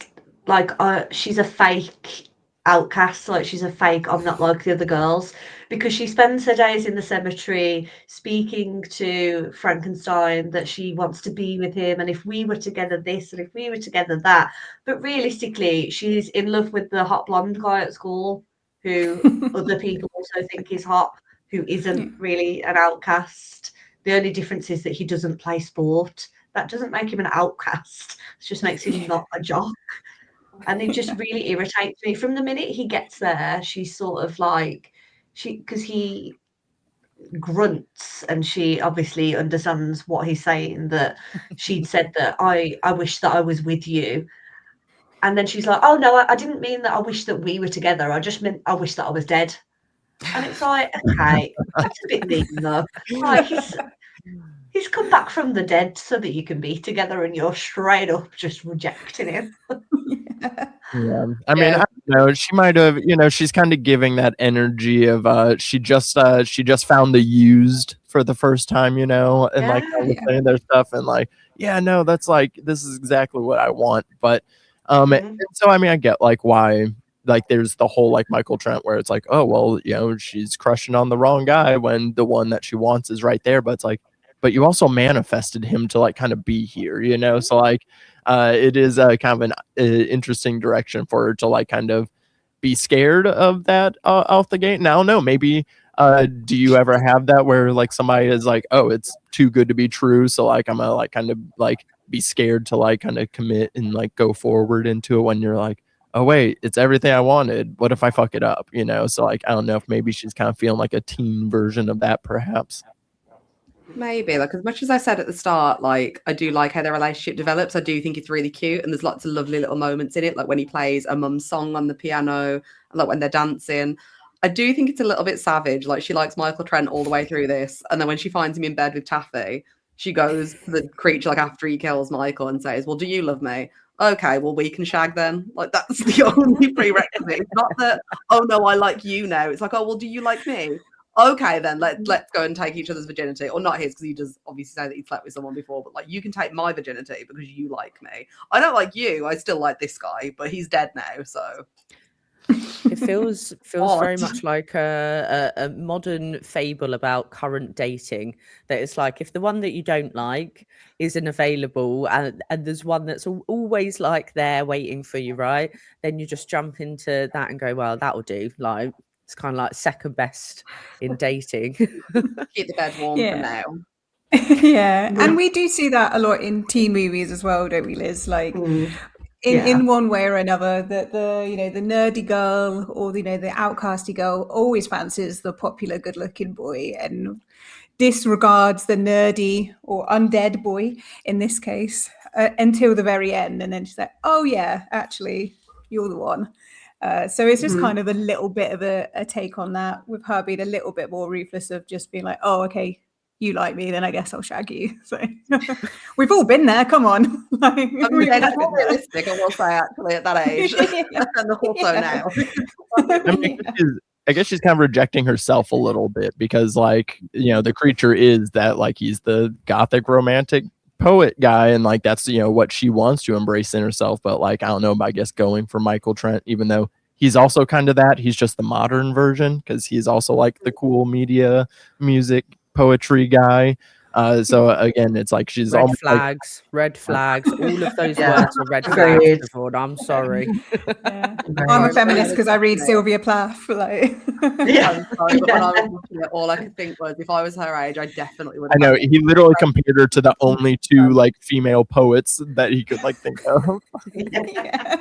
a fake outcast, like she's a fake I'm not like the other girls, because she spends her days in the cemetery speaking to Frankenstein that she wants to be with him, and if we were together this and if we were together that. But realistically, she's in love with the hot blonde guy at school who other people also think is hot, who isn't really an outcast. The only difference is that he doesn't play sport. That doesn't make him an outcast. It just makes him not a jock. And it just really irritates me. From the minute he gets there, she's sort of like, because he grunts and she obviously understands what he's saying, that she'd said that I wish that I was with you. And then she's like, oh no, I didn't mean that I wish that we were together. I just meant I wish that I was dead. And it's like, okay, that's a bit mean though. Like he's come back from the dead so that you can be together, and you're straight up just rejecting him. Yeah. I mean, I don't know. She might have, she's kind of giving that energy of she just found the used for the first time, and like saying their stuff and like, yeah, no, that's like, this is exactly what I want. But and so I mean, I get like why, like there's the whole like Michael Trent where it's like, oh well, she's crushing on the wrong guy when the one that she wants is right there. But it's like, but you also manifested him to like kind of be here, so like it is kind of an interesting direction for her to like kind of be scared of that off the gate. Now, no, maybe do you ever have that where like somebody is like, oh, it's too good to be true, so like I'm gonna like kind of like be scared to like kind of commit and like go forward into it, when you're like, oh wait, it's everything I wanted, what if I fuck it up, so like I don't know if maybe she's kind of feeling like a teen version of that, perhaps. Maybe, like, as much as I said at the start, like I do like how their relationship develops. I do think it's really cute, and there's lots of lovely little moments in it, like when he plays a mum's song on the piano, and like when they're dancing. I do think it's a little bit savage. Like, she likes Michael Trent all the way through this, and then when she finds him in bed with Taffy, she goes to the creature like after he kills Michael and says, well, do you love me? Okay, well, we can shag then. Like, that's the only prerequisite. It's not that, oh no, I like you now. It's like, oh well, do you like me? Okay, then let's go and take each other's virginity, or not his, because he does obviously say that he slept with someone before. But like, you can take my virginity because you like me. I don't like you. I still like this guy, but he's dead now. So It feels very much like a modern fable about current dating. That it's like if the one that you don't like isn't available, and there's one that's always like there waiting for you, right? Then you just jump into that and go, well, that'll do. Like it's kind of like second best in dating. Keep the bed warm for Yeah. now. Yeah, and we do see that a lot in teen movies as well, don't we, Liz? Like in one way or another, that the nerdy girl or the outcasty girl always fancies the popular, good-looking boy and disregards the nerdy or undead boy in this case until the very end, and then she's like, "Oh yeah, actually, you're the one." So it's just kind of a little bit of a take on that, with her being a little bit more ruthless of just being like, "Oh, okay, you like me, then I guess I'll shag you." So we've all been there. Come on, like, That's more realistic, I will say, actually, at that age, and also now. I mean, I guess she's kind of rejecting herself a little bit because, like, the creature is that, like, he's the gothic romantic poet guy, and like that's what she wants to embrace in herself. But like, I don't know, I guess going for Michael Trent, even though he's also kind of that, he's just the modern version because he's also like the cool media, music, poetry guy. So again, it's like she's red flags, all of those words are red flags. I'm sorry. Yeah. I'm a feminist because I read Sylvia Plath. Like, I'm sorry, but when I was watching it, all I could think was, if I was her age, I definitely would. I know, he literally compared her to the only two like female poets that he could like think of. yeah.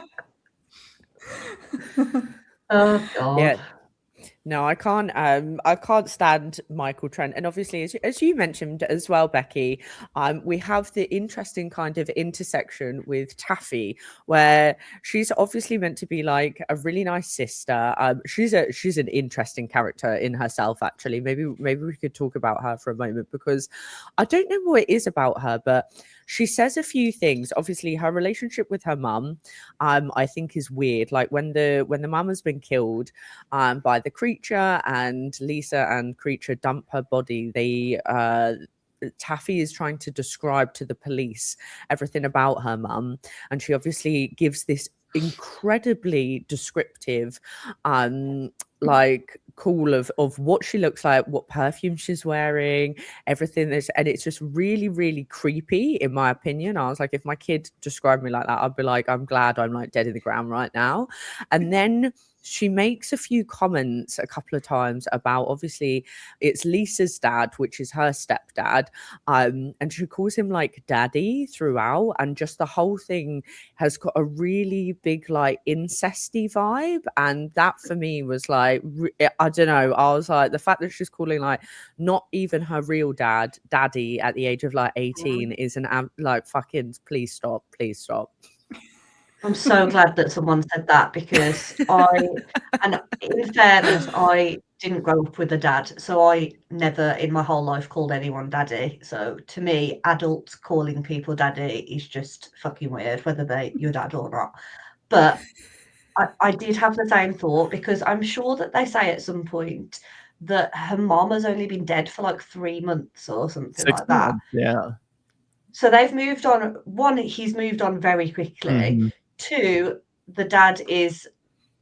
Oh God. Yeah. No, I can't stand Michael Trent. And obviously, as you mentioned as well, Becky, we have the interesting kind of intersection with Taffy, where she's obviously meant to be like a really nice sister. She's an interesting character in herself, actually. Maybe we could talk about her for a moment, because I don't know what it is about her, but she says a few things. Obviously, her relationship with her mum, I think, is weird. Like when the mum has been killed by the creature, and Lisa and creature dump her body, Taffy is trying to describe to the police everything about her mum, and she obviously gives this incredibly descriptive like call of what she looks like, what perfume she's wearing, everything. And it's just really, really creepy, in my opinion. I was like, if my kid described me like that, I'd be like, I'm glad I'm like dead in the ground right now. And then she makes a few comments a couple of times about, obviously it's Lisa's dad, which is her stepdad, and she calls him like daddy throughout, and just the whole thing has got a really big like incesty vibe. And that for me was like, I don't know, I was like, the fact that she's calling like not even her real daddy at the age of like 18 is like, fucking please stop. I'm so glad that someone said that, because and in fairness, I didn't grow up with a dad, so I never in my whole life called anyone daddy. So to me, adults calling people daddy is just fucking weird, whether they're your dad or not. But I did have the same thought, because I'm sure that they say at some point that her mom has only been dead for like 3 months or something 6 like that. months, yeah. So they've moved on. One, he's moved on very quickly. Mhm. Two, the dad is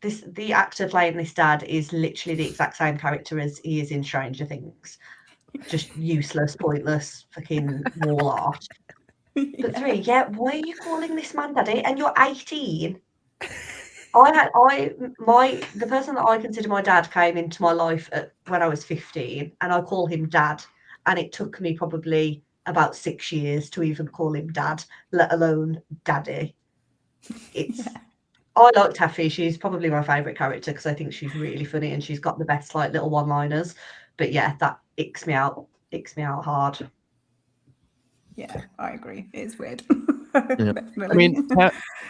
the actor playing this dad is literally the exact same character as he is in Stranger Things. Just useless, pointless, fucking wall art. But three, why are you calling this man daddy? And you're 18. The person that I consider my dad came into my life when I was 15, and I call him dad. And it took me probably about 6 years to even call him dad, let alone daddy. I like Taffy. She's probably my favourite character because I think she's really funny and she's got the best like little one-liners. But yeah, that icks me out hard. Yeah, I agree. It's weird. Yeah. I mean,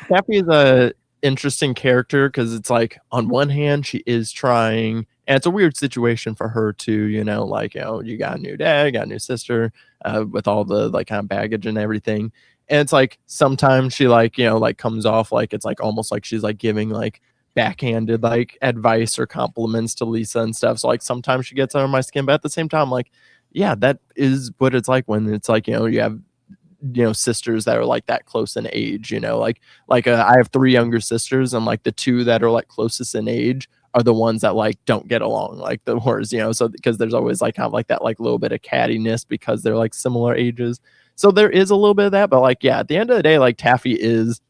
Taffy is a interesting character because it's like, on one hand, she is trying, and it's a weird situation for her too, you got a new dad, got a new sister, with all the like kind of baggage and everything. And it's like sometimes she like comes off like it's like almost like she's like giving like backhanded like advice or compliments to Lisa and stuff. So like sometimes she gets under my skin, but at the same time, like, yeah, that is what it's like when it's like, you have sisters that are like that close in age, I have 3 younger sisters, and like the 2 that are like closest in age are the ones that like don't get along like the worst, so because there's always like kind of like that like little bit of cattiness because they're like similar ages. So there is a little bit of that, but like, yeah, at the end of the day, like Taffy is,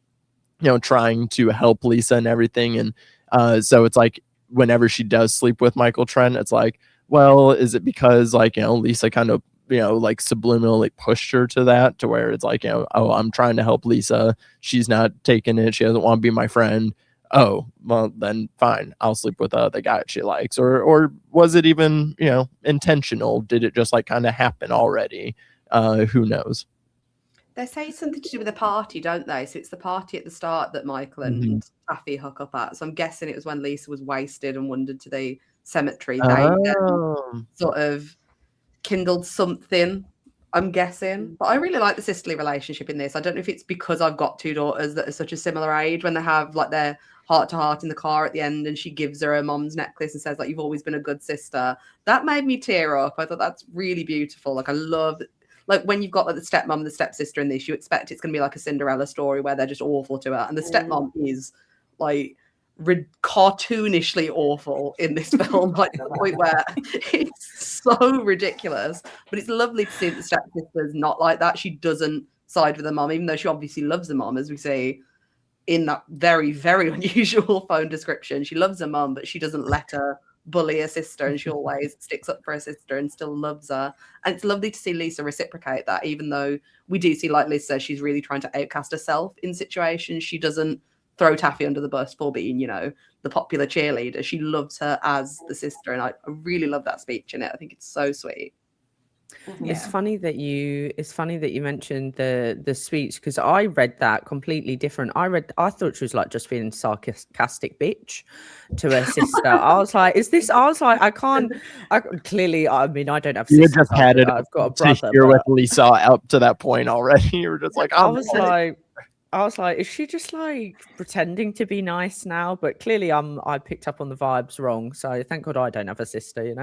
trying to help Lisa and everything. And so it's like whenever she does sleep with Michael Trent, it's like, well, is it because like, Lisa kind of, like subliminally pushed her to that, to where it's like, oh, I'm trying to help Lisa. She's not taking it. She doesn't want to be my friend. Oh, well, then fine. I'll sleep with the guy that she likes. Or was it even, intentional? Did it just like kind of happen already? Who knows? They say it's something to do with the party, don't they? So it's the party at the start that Michael and Taffy hook up at. So I'm guessing it was when Lisa was wasted and wandered to the cemetery. They sort of kindled something, I'm guessing. But I really like the sisterly relationship in this. I don't know if it's because I've got 2 daughters that are such a similar age, when they have like their heart to heart in the car at the end and she gives her mom's necklace and says like, you've always been a good sister. That made me tear up. I thought that's really beautiful. Like I love, like when you've got like the stepmom and the stepsister in this, you expect it's going to be like a Cinderella story where they're just awful to her, and the stepmom is like cartoonishly awful in this film, like to the point where it's so ridiculous. But it's lovely to see that the stepsister's not like that. She doesn't side with the mom, even though she obviously loves the mom, as we see in that very, very unusual phone description. She loves her mom, but she doesn't let her bully her sister, and she always sticks up for her sister and still loves her. And it's lovely to see Lisa reciprocate that, even though we do see, like Liz says, she's really trying to outcast herself in situations. She doesn't throw Taffy under the bus for being, the popular cheerleader. She loves her as the sister, and I really love that speech in it. I think it's so sweet. Yeah. It's funny that you mentioned the speech, because I read that completely different. I thought she was like just being sarcastic bitch to her sister. I was like, clearly, I mean, I don't have sisters. You just had it. I've got a brother. You're with Lisa up to that point already. You were just like, I was like, is she just like pretending to be nice now? But clearly I picked up on the vibes wrong. So thank God I don't have a sister,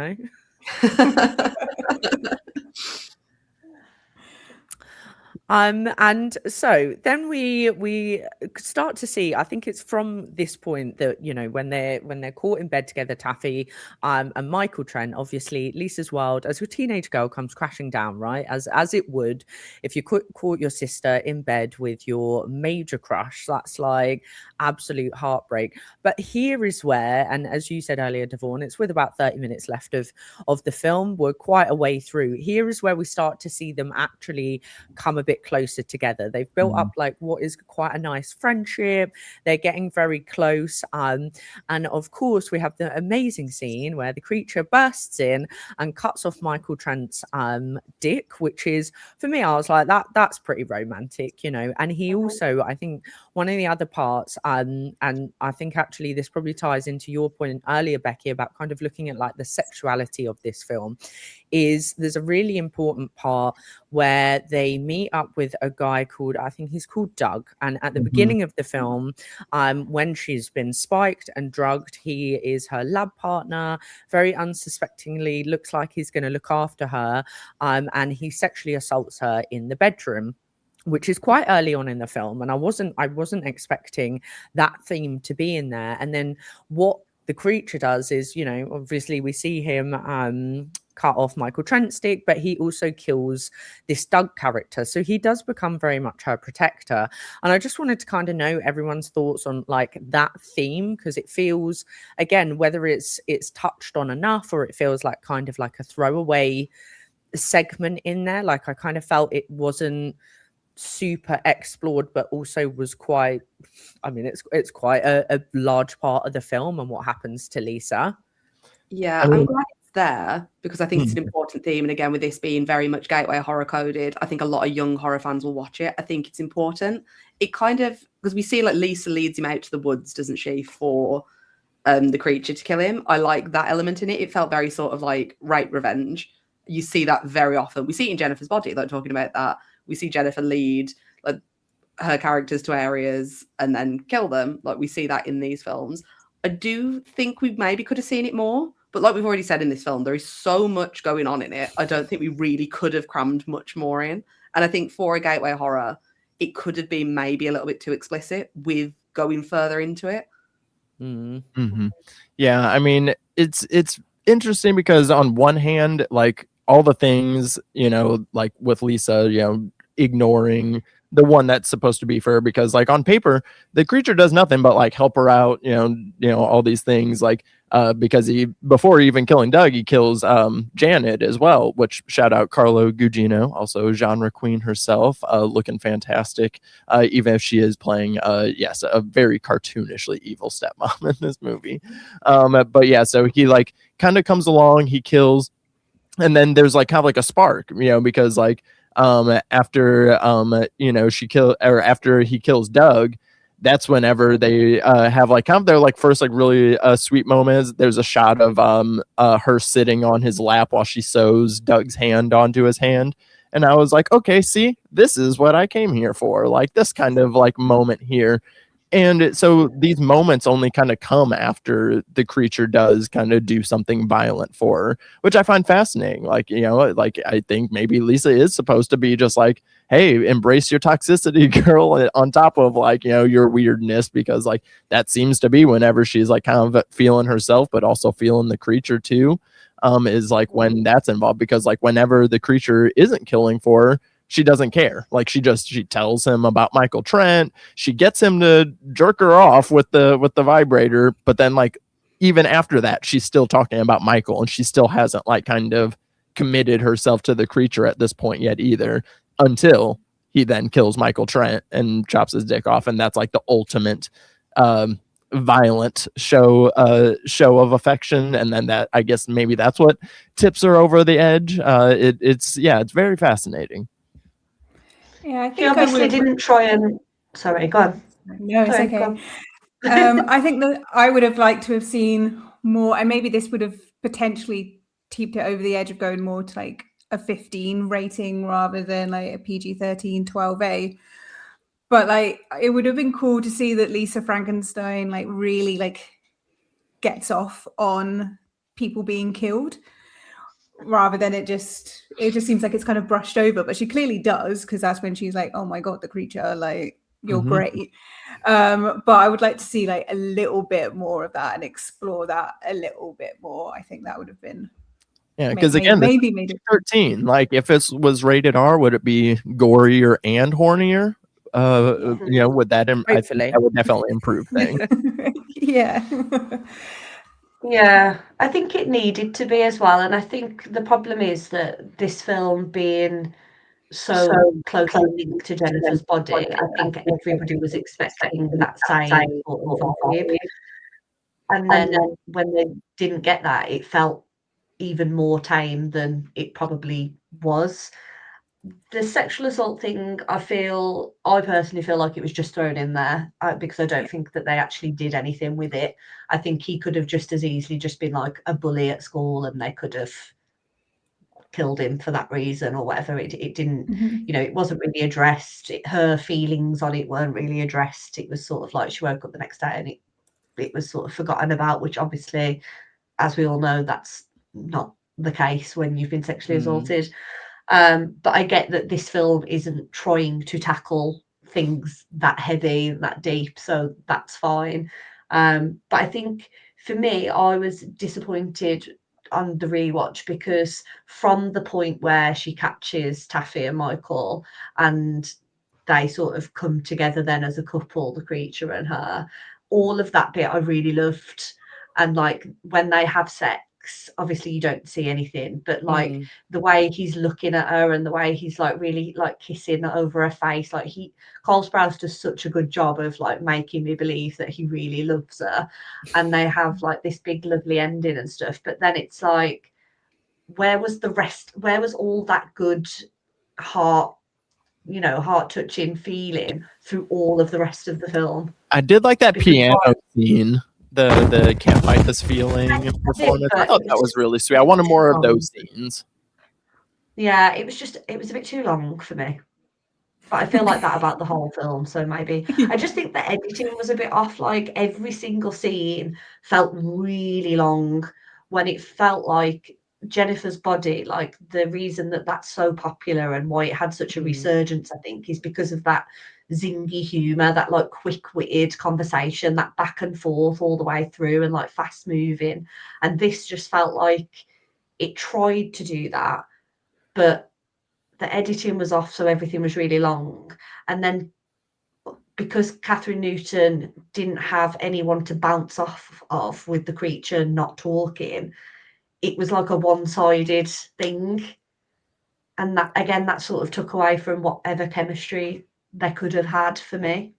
And so then we start to see, I think it's from this point that, when they're caught in bed together, Taffy and Michael Trent, obviously Lisa's world as a teenage girl comes crashing down, right? As it would if you caught your sister in bed with your major crush. That's like absolute heartbreak. But here is where, and as you said earlier, Devon, it's with about 30 minutes left of the film. We're quite a way through. Here is where we start to see them actually come a bit closer together. They've built up like what is quite a nice friendship. They're getting very close. And of course, we have the amazing scene where the creature bursts in and cuts off Michael Trent's dick, which is, for me, I was like, that's pretty romantic, And he also, I think, one of the other parts, and I think actually this probably ties into your point earlier, Becky, about kind of looking at like the sexuality of this film, is there's a really important part where they meet up with a guy called, I think he's called Doug. And at the beginning of the film, when she's been spiked and drugged, he is her lab partner, very unsuspectingly looks like he's going to look after her. And he sexually assaults her in the bedroom, which is quite early on in the film. And I wasn't expecting that theme to be in there. And then what the creature does is, obviously we see him cut off Michael Trent's dick, but he also kills this Doug character. So he does become very much her protector. And I just wanted to kind of know everyone's thoughts on like that theme, because it feels, again, whether it's touched on enough or it feels like kind of like a throwaway segment in there. Like I kind of felt it wasn't super explored, but also was quite, I mean, it's quite a large part of the film and what happens to Lisa. Yeah, I'm glad it's there, because I think it's an important theme. And again, with this being very much gateway horror coded, I think a lot of young horror fans will watch it. I think it's important. It kind of, because we see like Lisa leads him out to the woods, doesn't she, for the creature to kill him. I like that element in it. It felt very sort of like rape revenge. You see that very often. We see it in Jennifer's Body, like talking about that. We see Jennifer lead like her characters to areas and then kill them. Like we see that in these films. I do think we maybe could have seen it more, but like we've already said in this film, there is so much going on in it. I don't think we really could have crammed much more in. And I think for a gateway horror, it could have been maybe a little bit too explicit with going further into it. Yeah, I mean, it's interesting because on one hand, like all the things, you know, like with Lisa, you know, ignoring the one that's supposed to be for her, because like on paper the creature does nothing but like help her out, you know, all these things, like because he, before even killing Doug, he kills Janet as well, which shout out Carlo Gugino, also genre queen herself, looking fantastic, even if she is playing yes, a very cartoonishly evil stepmom in this movie. But yeah, so he like kind of comes along, he kills, and then there's like kind of like a spark, you know, because like after you know, after he kills Doug, that's whenever they have like kind of their like first like really sweet moments. There's a shot of her sitting on his lap while she sews Doug's hand onto his hand, and I was like, okay, see, this is what I came here for, like this kind of like moment here. And so these moments only kind of come after the creature does kind of do something violent for her, which I find fascinating. Like, you know, like I think maybe Lisa is supposed to be just like, hey, embrace your toxicity, girl, on top of like, you know, your weirdness, because like that seems to be whenever she's like kind of feeling herself, but also feeling the creature too, is like when that's involved, because like whenever the creature isn't killing for her, she doesn't care. Like she tells him about Michael Trent. She gets him to jerk her off with the vibrator, but then like even after that, she's still talking about Michael, and she still hasn't like kind of committed herself to the creature at this point yet either, until he then kills Michael Trent and chops his dick off, and that's like the ultimate violent show of affection. And then that, I guess maybe that's what tips her over the edge. It's very fascinating. Yeah, I He think obviously didn't try and. Sorry, go on. No, it's Sorry, go okay. on. I think that I would have liked to have seen more, and maybe this would have potentially tipped it over the edge of going more to like a 15 rating rather than like a PG-13 12A. But like it would have been cool to see that Lisa Frankenstein like really like gets off on people being killed, rather than it just seems like it's kind of brushed over, but she clearly does, because that's when she's like, oh my god, the creature, like you're great. But I would like to see like a little bit more of that and explore that a little bit more. I think that would have been, yeah, because again, maybe made it 13. Like if it was rated R, would it be gorier and hornier? You know, would that I think that would definitely improve things. Yeah. Yeah, I think it needed to be as well. And I think the problem is that this film being so closely linked to Jennifer's body, I think everybody was expecting that same sort of vibe. And then when they didn't get that, it felt even more tame than it probably was. The sexual assault thing, I personally feel like it was just thrown in there because I don't think that they actually did anything with it. I think he could have just as easily just been like a bully at school, and they could have killed him for that reason or whatever. It didn't, you know, it wasn't really addressed. Her feelings on it weren't really addressed. It was sort of like she woke up the next day and it was sort of forgotten about, which obviously, as we all know, that's not the case when you've been sexually assaulted. But I get that this film isn't trying to tackle things that heavy, that deep, so that's fine. But I think for me, I was disappointed on the rewatch because from the point where she catches Taffy and Michael and they sort of come together then as a couple, the creature and her, all of that bit I really loved. And like when they have sex, obviously you don't see anything, but like the way he's looking at her and the way he's like really like kissing over her face, like Cole Sprouse does such a good job of like making me believe that he really loves her, and they have like this big lovely ending and stuff. But then it's like, where was the rest? Where was all that good heart touching feeling through all of the rest of the film? I did like that piano scene, the Can't Fight This Feeling performance. I thought that was really sweet. I wanted more of those scenes. Yeah, it was a bit too long for me. But I feel like that about the whole film, so maybe. I just think the editing was a bit off. Like every single scene felt really long when it felt like Jennifer's body, like the reason that that's so popular and why it had such a resurgence, I think, is because of that zingy humor, that like quick-witted conversation, that back and forth all the way through, and like fast moving. And this just felt like it tried to do that, but the editing was off, so everything was really long. And then because Catherine Newton didn't have anyone to bounce off of with the creature not talking, it was like a one-sided thing. And that, again, that sort of took away from whatever chemistry they could have had for me.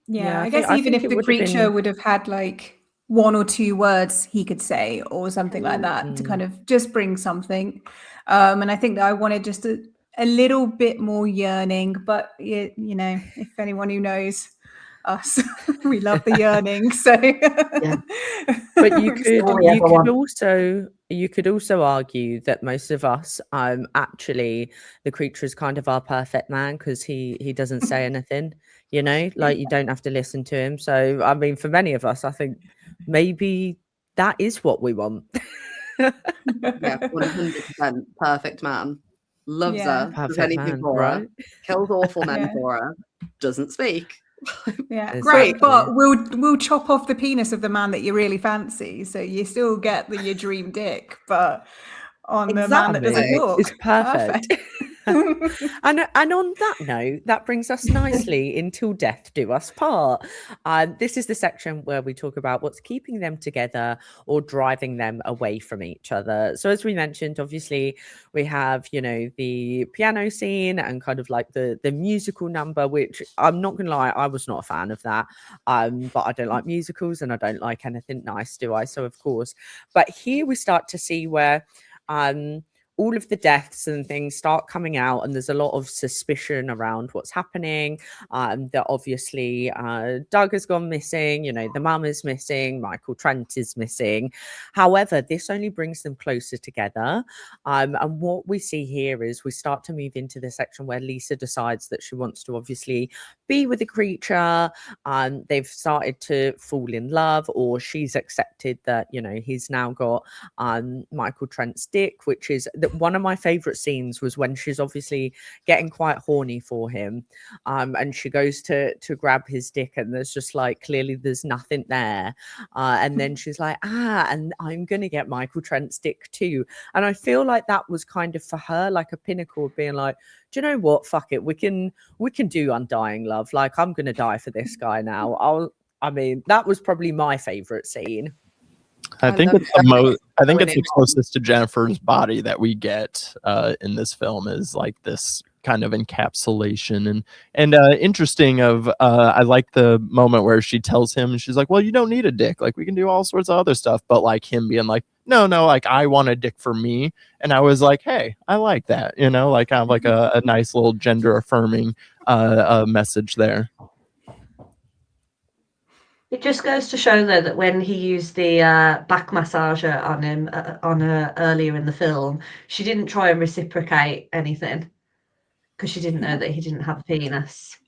Yeah, I I think- guess I even think if it the would have creature been- would have had like 1 or 2 words he could say or something like that to kind of just bring something. And I think that I wanted just a little bit more yearning, but you know, if anyone who knows us, we love the yearning. So But you We've could still- you could also argue that most of us actually the creature is kind of our perfect man, because he doesn't say anything, you know, like you don't have to listen to him. So I mean, for many of us, I think maybe that is what we want. Yeah, 100% perfect man. Loves Yeah. her, does Perfect anything man, for right? her, kills awful men Yeah. for her, doesn't speak. Yeah, great, Exactly. but we'll chop off the penis of the man that you really fancy, so you still get your dream dick, but on the man that doesn't Exactly. talk. It's perfect. And on that note, that brings us nicely into Death Do Us Part. This is the section where we talk about what's keeping them together or driving them away from each other. So as we mentioned, obviously we have, you know, the piano scene and kind of like the musical number, which I'm not gonna lie, I was not a fan of that. But I don't like musicals and I don't like anything nice, do I? So of course, but here we start to see where all of the deaths and things start coming out, and there's a lot of suspicion around what's happening. That obviously Doug has gone missing, you know, the mum is missing, Michael Trent is missing. However, this only brings them closer together. And what we see here is we start to move into the section where Lisa decides that she wants to obviously be with the creature. They've started to fall in love, or she's accepted that, you know, he's now got Michael Trent's dick, which is one of my favorite scenes was when she's obviously getting quite horny for him, and she goes to grab his dick, and there's just like clearly there's nothing there, and then she's like, and I'm gonna get Michael Trent's dick too. And I feel like that was kind of for her like a pinnacle of being like, do you know what, fuck it, we can do Undying Love, like I'm gonna die for this guy now. I mean, that was probably my favorite scene. I think love it's the most. I think going it's the in on- closest to Jennifer's body that we get in this film, is like this kind of encapsulation and interesting. Of I like the moment where she tells him, she's like, "Well, you don't need a dick. Like we can do all sorts of other stuff." But like him being like, "No, like I want a dick for me," and I was like, "Hey, I like that." You know, like kind of like a nice little gender affirming message there. It just goes to show, though, that when he used the back massager on him on her earlier in the film, she didn't try and reciprocate anything because she didn't know that he didn't have a penis.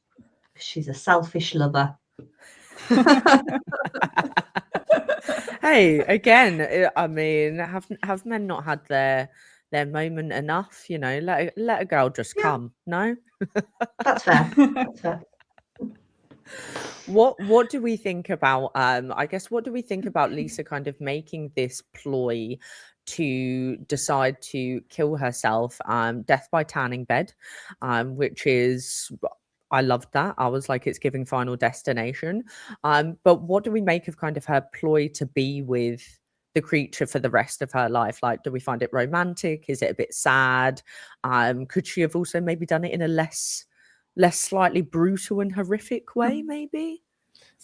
She's a selfish lover. Hey, again, I mean, have men not had their moment enough? You know, let a girl just come. No, That's fair. That's fair. what do we think about I guess what do we think about Lisa kind of making this ploy to decide to kill herself, death by tanning bed, which is, I loved that. I was like, it's giving Final Destination. But what do we make of kind of her ploy to be with the creature for the rest of her life? Like, do we find it romantic? Is it a bit sad? Could she have also maybe done it in a less slightly brutal and horrific way, maybe?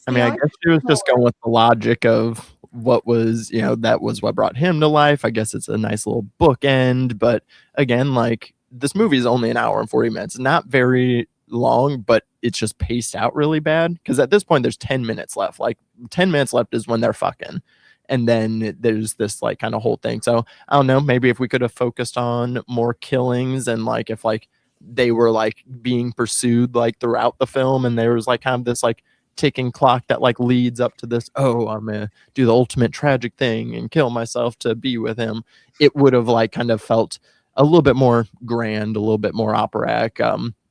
I mean, I guess she was just going with the logic of what was, you know, that was what brought him to life. I guess it's a nice little bookend. But again, like this movie is only an hour and 40 minutes, not very long, but it's just paced out really bad. Because at this point, there's 10 minutes left. Like 10 minutes left is when they're fucking. And then there's this like kind of whole thing. So I don't know, maybe if we could have focused on more killings, and like if like they were like being pursued like throughout the film, and there was like kind of this like ticking clock that like leads up to this, oh, I'm gonna do the ultimate tragic thing and kill myself to be with him, it would have like kind of felt a little bit more grand, a little bit more operatic.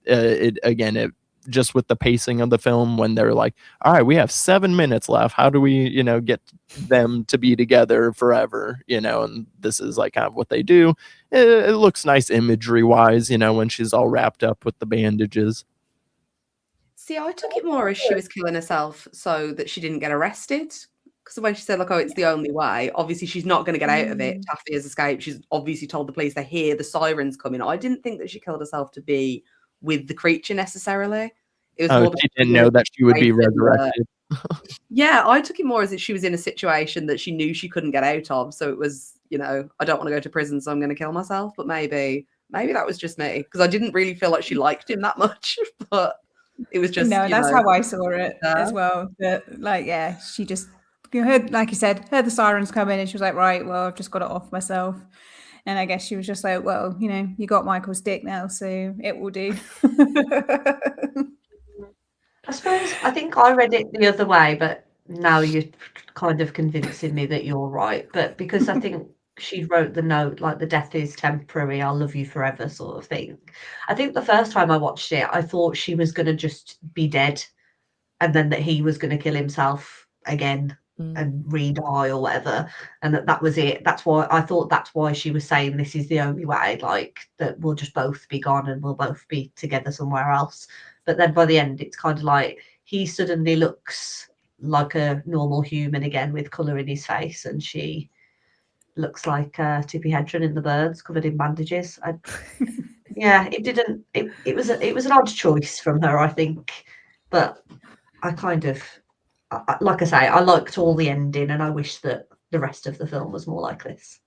It just with the pacing of the film, when they're like, all right, we have 7 minutes left, how do we get them to be together forever, and this is like kind of what they do. It looks nice imagery wise, when she's all wrapped up with the bandages. See, I took it more as she was killing herself so that she didn't get arrested. Because when she said, like, oh, it's the only way, obviously she's not going to get out of it. Taffy has escaped. She's obviously told the police they hear the sirens coming. I didn't think that she killed herself to be with the creature necessarily. It was more she didn't know that she would be resurrected. Yeah, I took it more as if she was in a situation that she knew she couldn't get out of. So it was, I don't want to go to prison, so I'm going to kill myself. But maybe that was just me, because I didn't really feel like she liked him that much. But it was just that's how I saw it as well. That like, yeah, she just heard, like you said, heard the sirens come in, and she was like, right, well, I've just got it off myself. And I guess she was just like, well, you got Michael's dick now, so it will do. I suppose I think I read it the other way, but now you're kind of convincing me that you're right. But because I think she wrote the note like the death is temporary, I'll love you forever sort of thing. I think the first time I watched it, I thought she was going to just be dead, and then that he was going to kill himself again and re-die or whatever, and that was it. That's why she was saying this is the only way, like that we'll just both be gone and we'll both be together somewhere else. But then by the end, it's kind of like he suddenly looks like a normal human again with colour in his face, and she looks like Tippi Hedren in The Birds, covered in bandages. Yeah, it didn't. It was an odd choice from her, I think. But I kind of, like I say, I liked all the ending, and I wish that the rest of the film was more like this.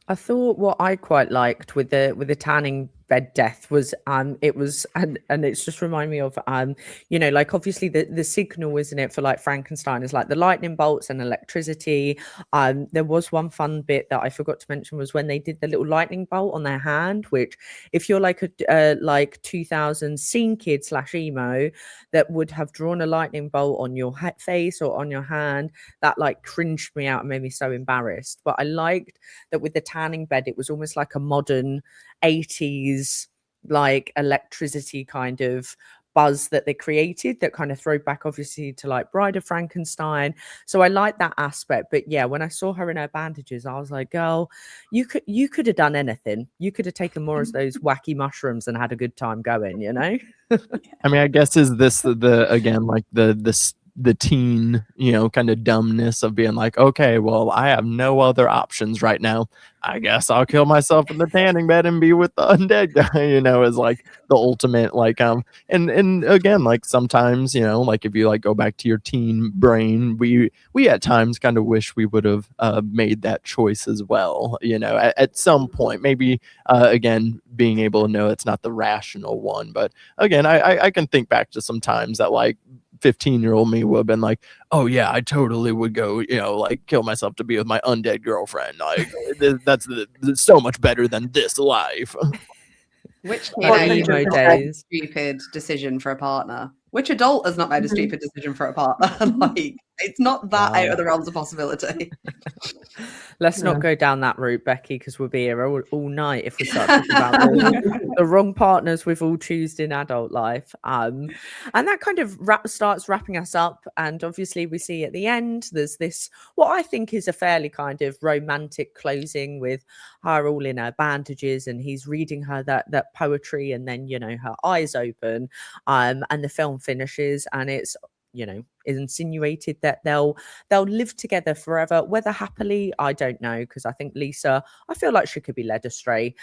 I thought what I quite liked with the tanning bed death was it was and it's just remind me of like obviously the signal, isn't it, for like Frankenstein is like the lightning bolts and electricity. There was one fun bit that I forgot to mention, was when they did the little lightning bolt on their hand, which if you're like a like 2000 scene kid / emo that would have drawn a lightning bolt on your face or on your hand, that like cringed me out and made me so embarrassed. But I liked that with the tanning bed, it was almost like a modern 80s like electricity kind of buzz that they created, that kind of throw back obviously to like Bride of Frankenstein. So I like that aspect. But yeah, when I saw her in her bandages, I was like, girl, you could have done anything. You could have taken more of those wacky mushrooms and had a good time going, I mean, I guess is this the again like the teen, kind of dumbness of being like, okay, well, I have no other options right now. I guess I'll kill myself in the tanning bed and be with the undead guy, is like the ultimate, like, and again, like sometimes, like if you like go back to your teen brain, we at times kind of wish we would have made that choice as well, at some point, maybe, again, being able to know it's not the rational one. But again, I can think back to some times that like 15-year-old me would have been like, oh yeah, I totally would go, like kill myself to be with my undead girlfriend. Like that's so much better than this life. Which emo days. Stupid decision for a partner? Which adult has not made a stupid decision for a partner? Like, it's not that out of the realms of possibility. Let's not go down that route, Becky, because we'll be here all night if we start talking about the wrong partners we've all chosen in adult life. And that kind of starts wrapping us up. And obviously we see at the end, there's this, what I think is a fairly kind of romantic closing with her all in her bandages and he's reading her that poetry, and then, her eyes open, and the film finishes, and it's, insinuated that they'll live together forever. Whether happily, I don't know, because I think Lisa, I feel like she could be led astray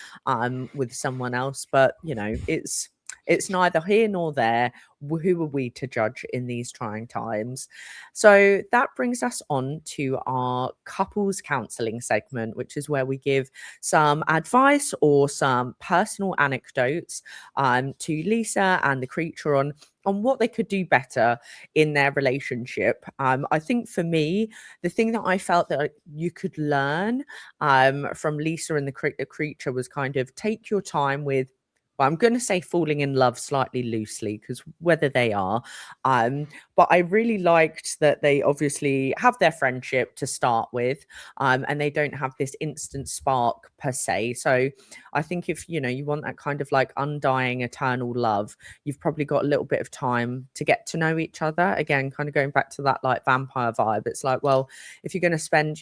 with someone else, but it's neither here nor there. Who are we to judge in these trying times? So that brings us on to our couples counselling segment, which is where we give some advice or some personal anecdotes to Lisa and the creature on what they could do better in their relationship. I think for me, the thing that I felt that you could learn from Lisa and the creature was kind of take your time with well, I'm going to say falling in love slightly loosely because whether they are, but I really liked that they obviously have their friendship to start with, and they don't have this instant spark per se. So I think if you want that kind of like undying eternal love, you've probably got a little bit of time to get to know each other. Again, kind of going back to that like vampire vibe. It's like, well, if you're going to spend,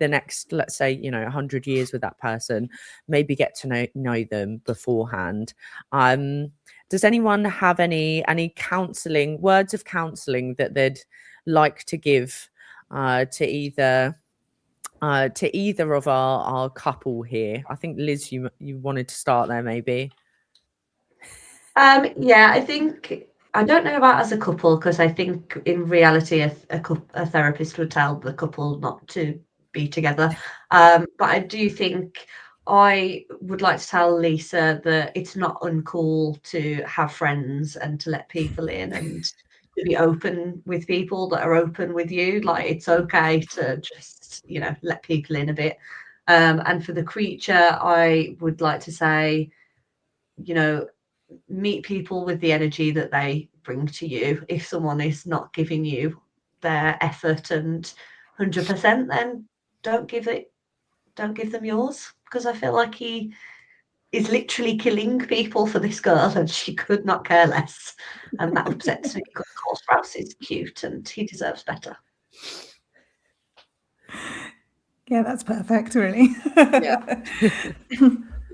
the next, let's say, 100 years with that person, maybe get to know them beforehand. Does anyone have any counseling words of counseling that they'd like to give to either of our couple here? I think Liz, you wanted to start there maybe. Yeah, I think, I don't know about as a couple, because I think in reality a therapist would tell the couple not to be together. But I do think I would like to tell Lisa that it's not uncool to have friends and to let people in and to be open with people that are open with you. Like, it's okay to just, let people in a bit. And for the creature, I would like to say, meet people with the energy that they bring to you. If someone is not giving you their effort and 100%, then don't give them yours, because I feel like he is literally killing people for this girl and she could not care less, and that upsets me because Cole Sprouse is cute and he deserves better. Yeah, that's perfect, really.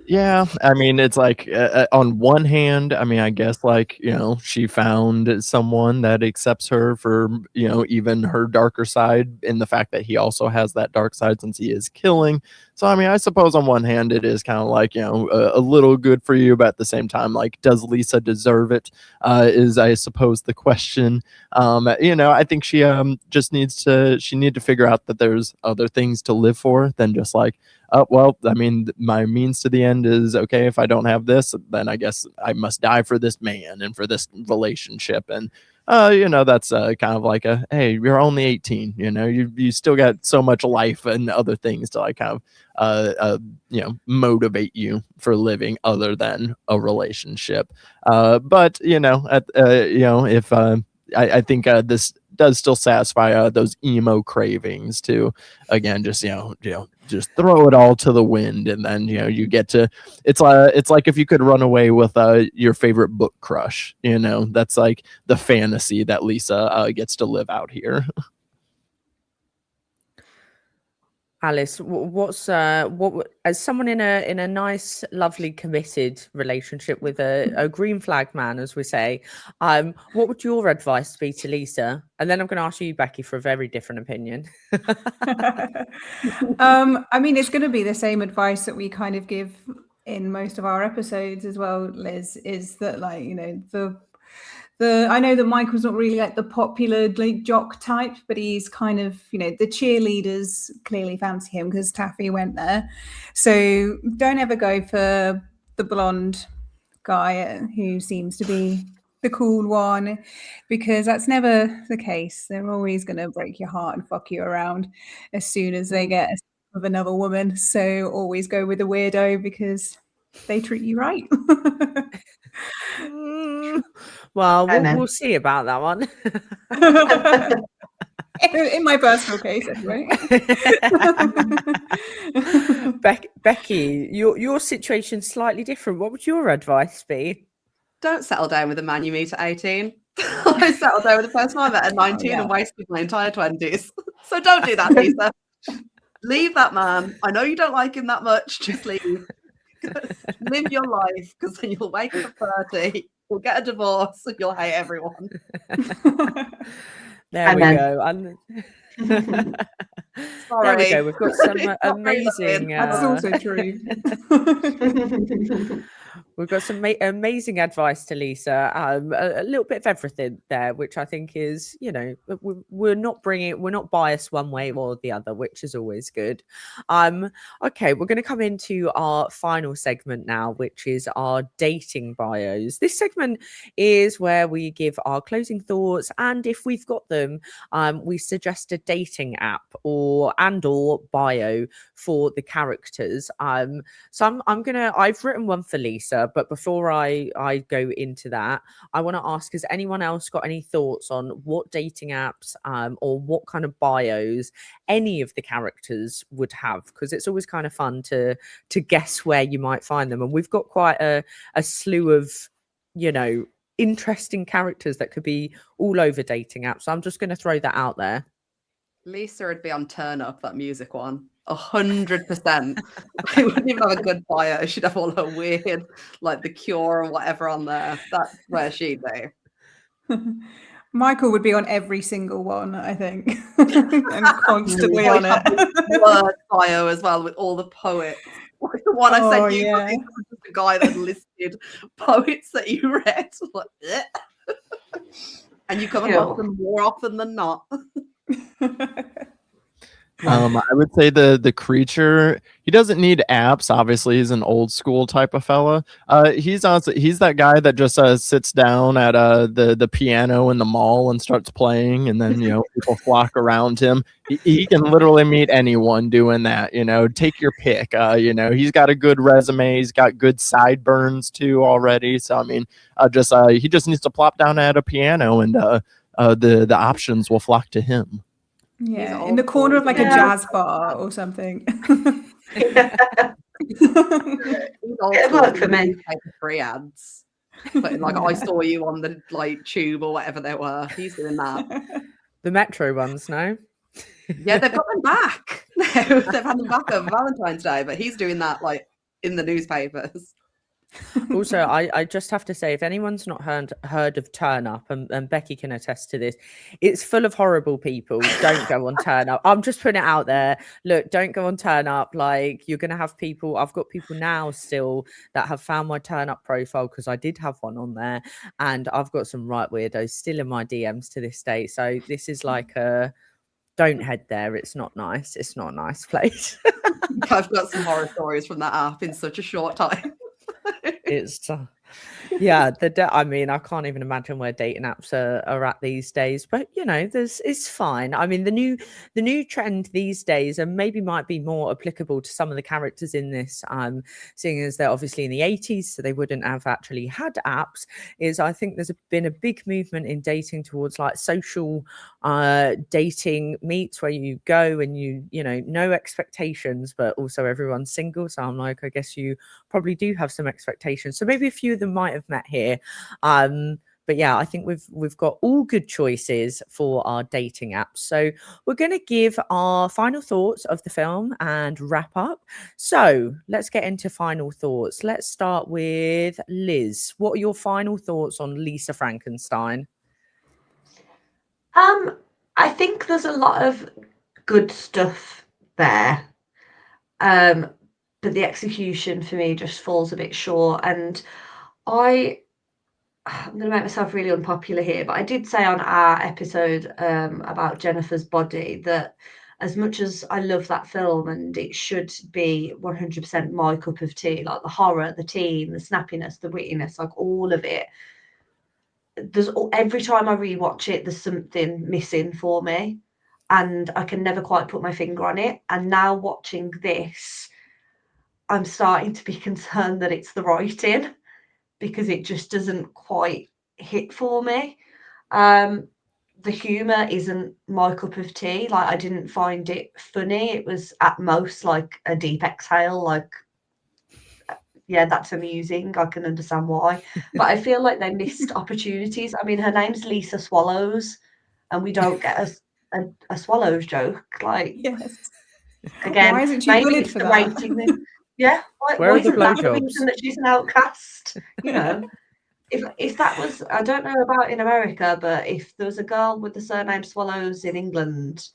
Yeah, I mean, it's like on one hand, I mean, I guess like, she found someone that accepts her for, even her darker side, and the fact that he also has that dark side since he is killing. So, I mean, I suppose on one hand, it is kind of like, a little good for you, but at the same time, like, does Lisa deserve it? Is, I suppose, the question. I think she just needs to figure out that there's other things to live for than just like, oh, well, I mean, my means to the end is, okay, if I don't have this, then I guess I must die for this man and for this relationship. And, that's kind of like hey, you're only 18, you still got so much life and other things to like kind of, motivate you for living other than a relationship. But, if I think this does still satisfy those emo cravings to, again, just just throw it all to the wind, and then you get to, it's like if you could run away with your favorite book crush, that's like the fantasy that Lisa gets to live out here. Alice, what as someone in a nice, lovely, committed relationship with a green flag man, as we say, what would your advice be to Lisa? And then I'm going to ask you, Becky, for a very different opinion. I mean, it's going to be the same advice that we kind of give in most of our episodes as well, Liz, is that, like, I know that Michael's not really like the popular like jock type, but he's kind of, the cheerleaders clearly fancy him because Taffy went there. So don't ever go for the blonde guy who seems to be the cool one, because that's never the case. They're always going to break your heart and fuck you around as soon as they get with another woman. So always go with a weirdo because they treat you right. Well, we'll see about that one. In my personal case, anyway. Becky, your situation's slightly different. What would your advice be? Don't settle down with a man you meet at 18. I settled down with the person I met at 19 and wasted my entire 20s. So don't do that, Lisa. Leave that man. I know you don't like him that much. Just leave. Live your life, because then you'll wake up at 30, you'll get a divorce, and you'll hate everyone. There we go. There we go. We've got some amazing. That's also true. We've got some amazing advice to Lisa. A little bit of everything there, which I think is, we're not biased one way or the other, which is always good. Okay, we're going to come into our final segment now, which is our dating bios. This segment is where we give our closing thoughts, and if we've got them, we suggest a dating app or bio for the characters. So I've written one for Lisa, But before I go into that, I want to ask, has anyone else got any thoughts on what dating apps or what kind of bios any of the characters would have? Because it's always kind of fun to guess where you might find them. And we've got quite a slew of, you know, interesting characters that could be all over dating apps. So I'm just going to throw that out there. Lisa would be on Turn Up, that music one. 100%. She wouldn't even have a good bio. She'd have all her weird, like The Cure or whatever on there. That's where she'd be. Michael would be on every single one, I think, and constantly on it. Word bio as well, with all the poets. Like the one I sent you, yeah. was just a guy that listed poets that you read. Like, and you come across them more often than not. I would say the creature, he doesn't need apps. Obviously, he's an old school type of fella. He's that guy that just sits down at the piano in the mall and starts playing, and then people flock around him. He can literally meet anyone doing that. Take your pick. He's got a good resume. He's got good sideburns too already. So I mean, he just needs to plop down at a piano, and the options will flock to him. Yeah, in the corner of like a jazz bar or something. It'd work for me. Free ads, but like I saw you on the like tube or whatever they were. He's doing that. The Metro ones, no? Yeah, they've got them back. They've had them back on Valentine's Day, but he's doing that like in the newspapers. Also, I just have to say, if anyone's not heard of Turn Up, and Becky can attest to this, it's full of horrible people. Don't go on Turn Up. I'm just putting it out there. Look, don't go on Turn Up. Like, you're going to have people. I've got people now still that have found my Turn Up profile because I did have one on there, and I've got some right weirdos still in my DMs to this day. So this is like don't head there. It's not nice. It's not a nice place. I've got some horror stories from that app in such a short time. It's yeah, I mean, I can't even imagine where dating apps are at these days, but it's fine. I mean, the new trend these days, and maybe might be more applicable to some of the characters in this, seeing as they're obviously in the 80s, so they wouldn't have actually had apps, is I think there's been a big movement in dating towards like social dating meets where you go and no expectations, but also everyone's single. So I'm like, I guess you probably do have some expectations. So maybe a few of them might have met here. But yeah, I think we've got all good choices for our dating apps. So we're going to give our final thoughts of the film and wrap up. So let's get into final thoughts. Let's start with Liz. What are your final thoughts on Lisa Frankenstein? I think there's a lot of good stuff there. But the execution for me just falls a bit short. And I'm going to make myself really unpopular here, but I did say on our episode about Jennifer's Body that as much as I love that film and it should be 100% my cup of tea, like the horror, the teen, the snappiness, the wittiness, like all of it, every time I rewatch it, there's something missing for me and I can never quite put my finger on it. And now watching this, I'm starting to be concerned that it's the writing, because it just doesn't quite hit for me. The humour isn't my cup of tea. Like, I didn't find it funny. It was at most like a deep exhale, like, yeah, that's amusing. I can understand why. But I feel like they missed opportunities. I mean, her name's Lisa Swallows, and we don't get a Swallows joke. Like, Yes. again, Why isn't she maybe bullied it's for the that? rating. Yeah, Where why are the isn't that the blowjobs? reason that she's an outcast? If that was, I don't know about in America, but if there was a girl with the surname Swallows in England,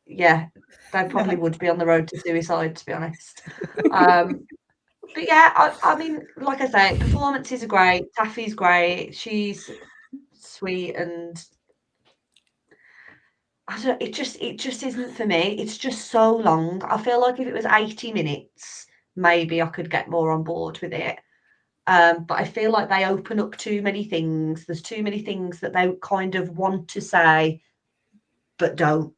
yeah, they probably would be on the road to suicide, to be honest. But yeah, I mean, like I say, performances are great. Taffy's great. She's sweet, and it just isn't for me. It's just so long. I feel like if it was 80 minutes, maybe I could get more on board with it. But I feel like they open up too many things. There's too many things that they kind of want to say, but don't.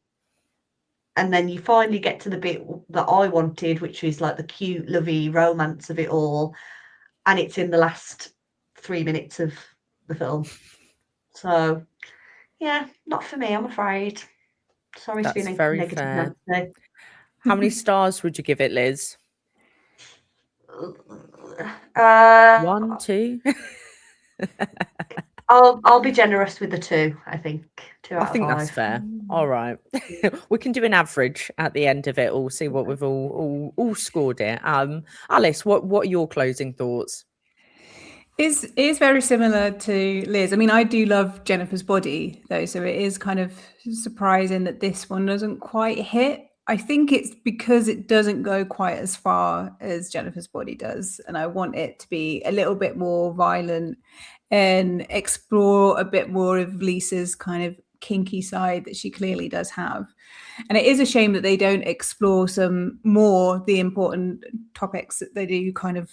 And then you finally get to the bit that I wanted, which is like the cute, lovey romance of it all. and it's in the last 3 minutes of the film. So, yeah, not for me, I'm afraid. Sorry to be That's very negative fair. Nancy. How many stars would you give it, Liz? 1, 2? I'll be generous with the 2. I think 2 I out of think 5. that's fair. All right. We can do an average at the end of it all, see what we've all scored it. Alice, what are your closing thoughts? Is very similar to Liz. I mean, I do love Jennifer's Body though, so it is kind of surprising that this one doesn't quite hit. I think it's because it doesn't go quite as far as Jennifer's Body does, and I want it to be a little bit more violent and explore a bit more of Lisa's kind of kinky side that she clearly does have. And it is a shame that they don't explore some more the important topics that they do kind of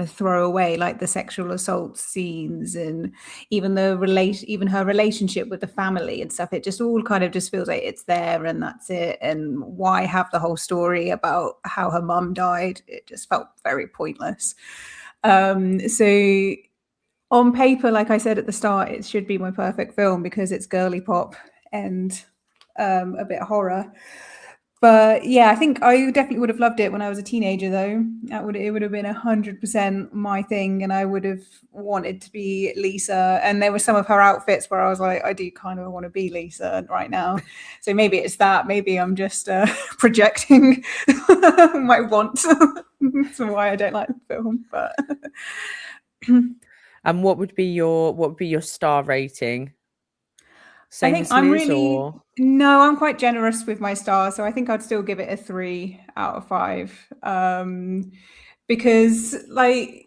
throw away, like the sexual assault scenes and even her relationship with the family and stuff. It just all kind of just feels like it's there and that's it. And why have the whole story about how her mum died? It just felt very pointless. So on paper, like I said at the start, it should be my perfect film because it's girly pop and a bit horror. But yeah, I think I definitely would have loved it when I was a teenager, though. It would have been 100% my thing, and I would have wanted to be Lisa. And there were some of her outfits where I was like, I do kind of want to be Lisa right now. So maybe it's that. Maybe I'm just projecting my wants. That's why I don't like the film. But and what would be your star rating? Same I think as I'm Liz, really or? No, I'm quite generous with my stars, so I think I'd still give it a 3 out of 5. Because I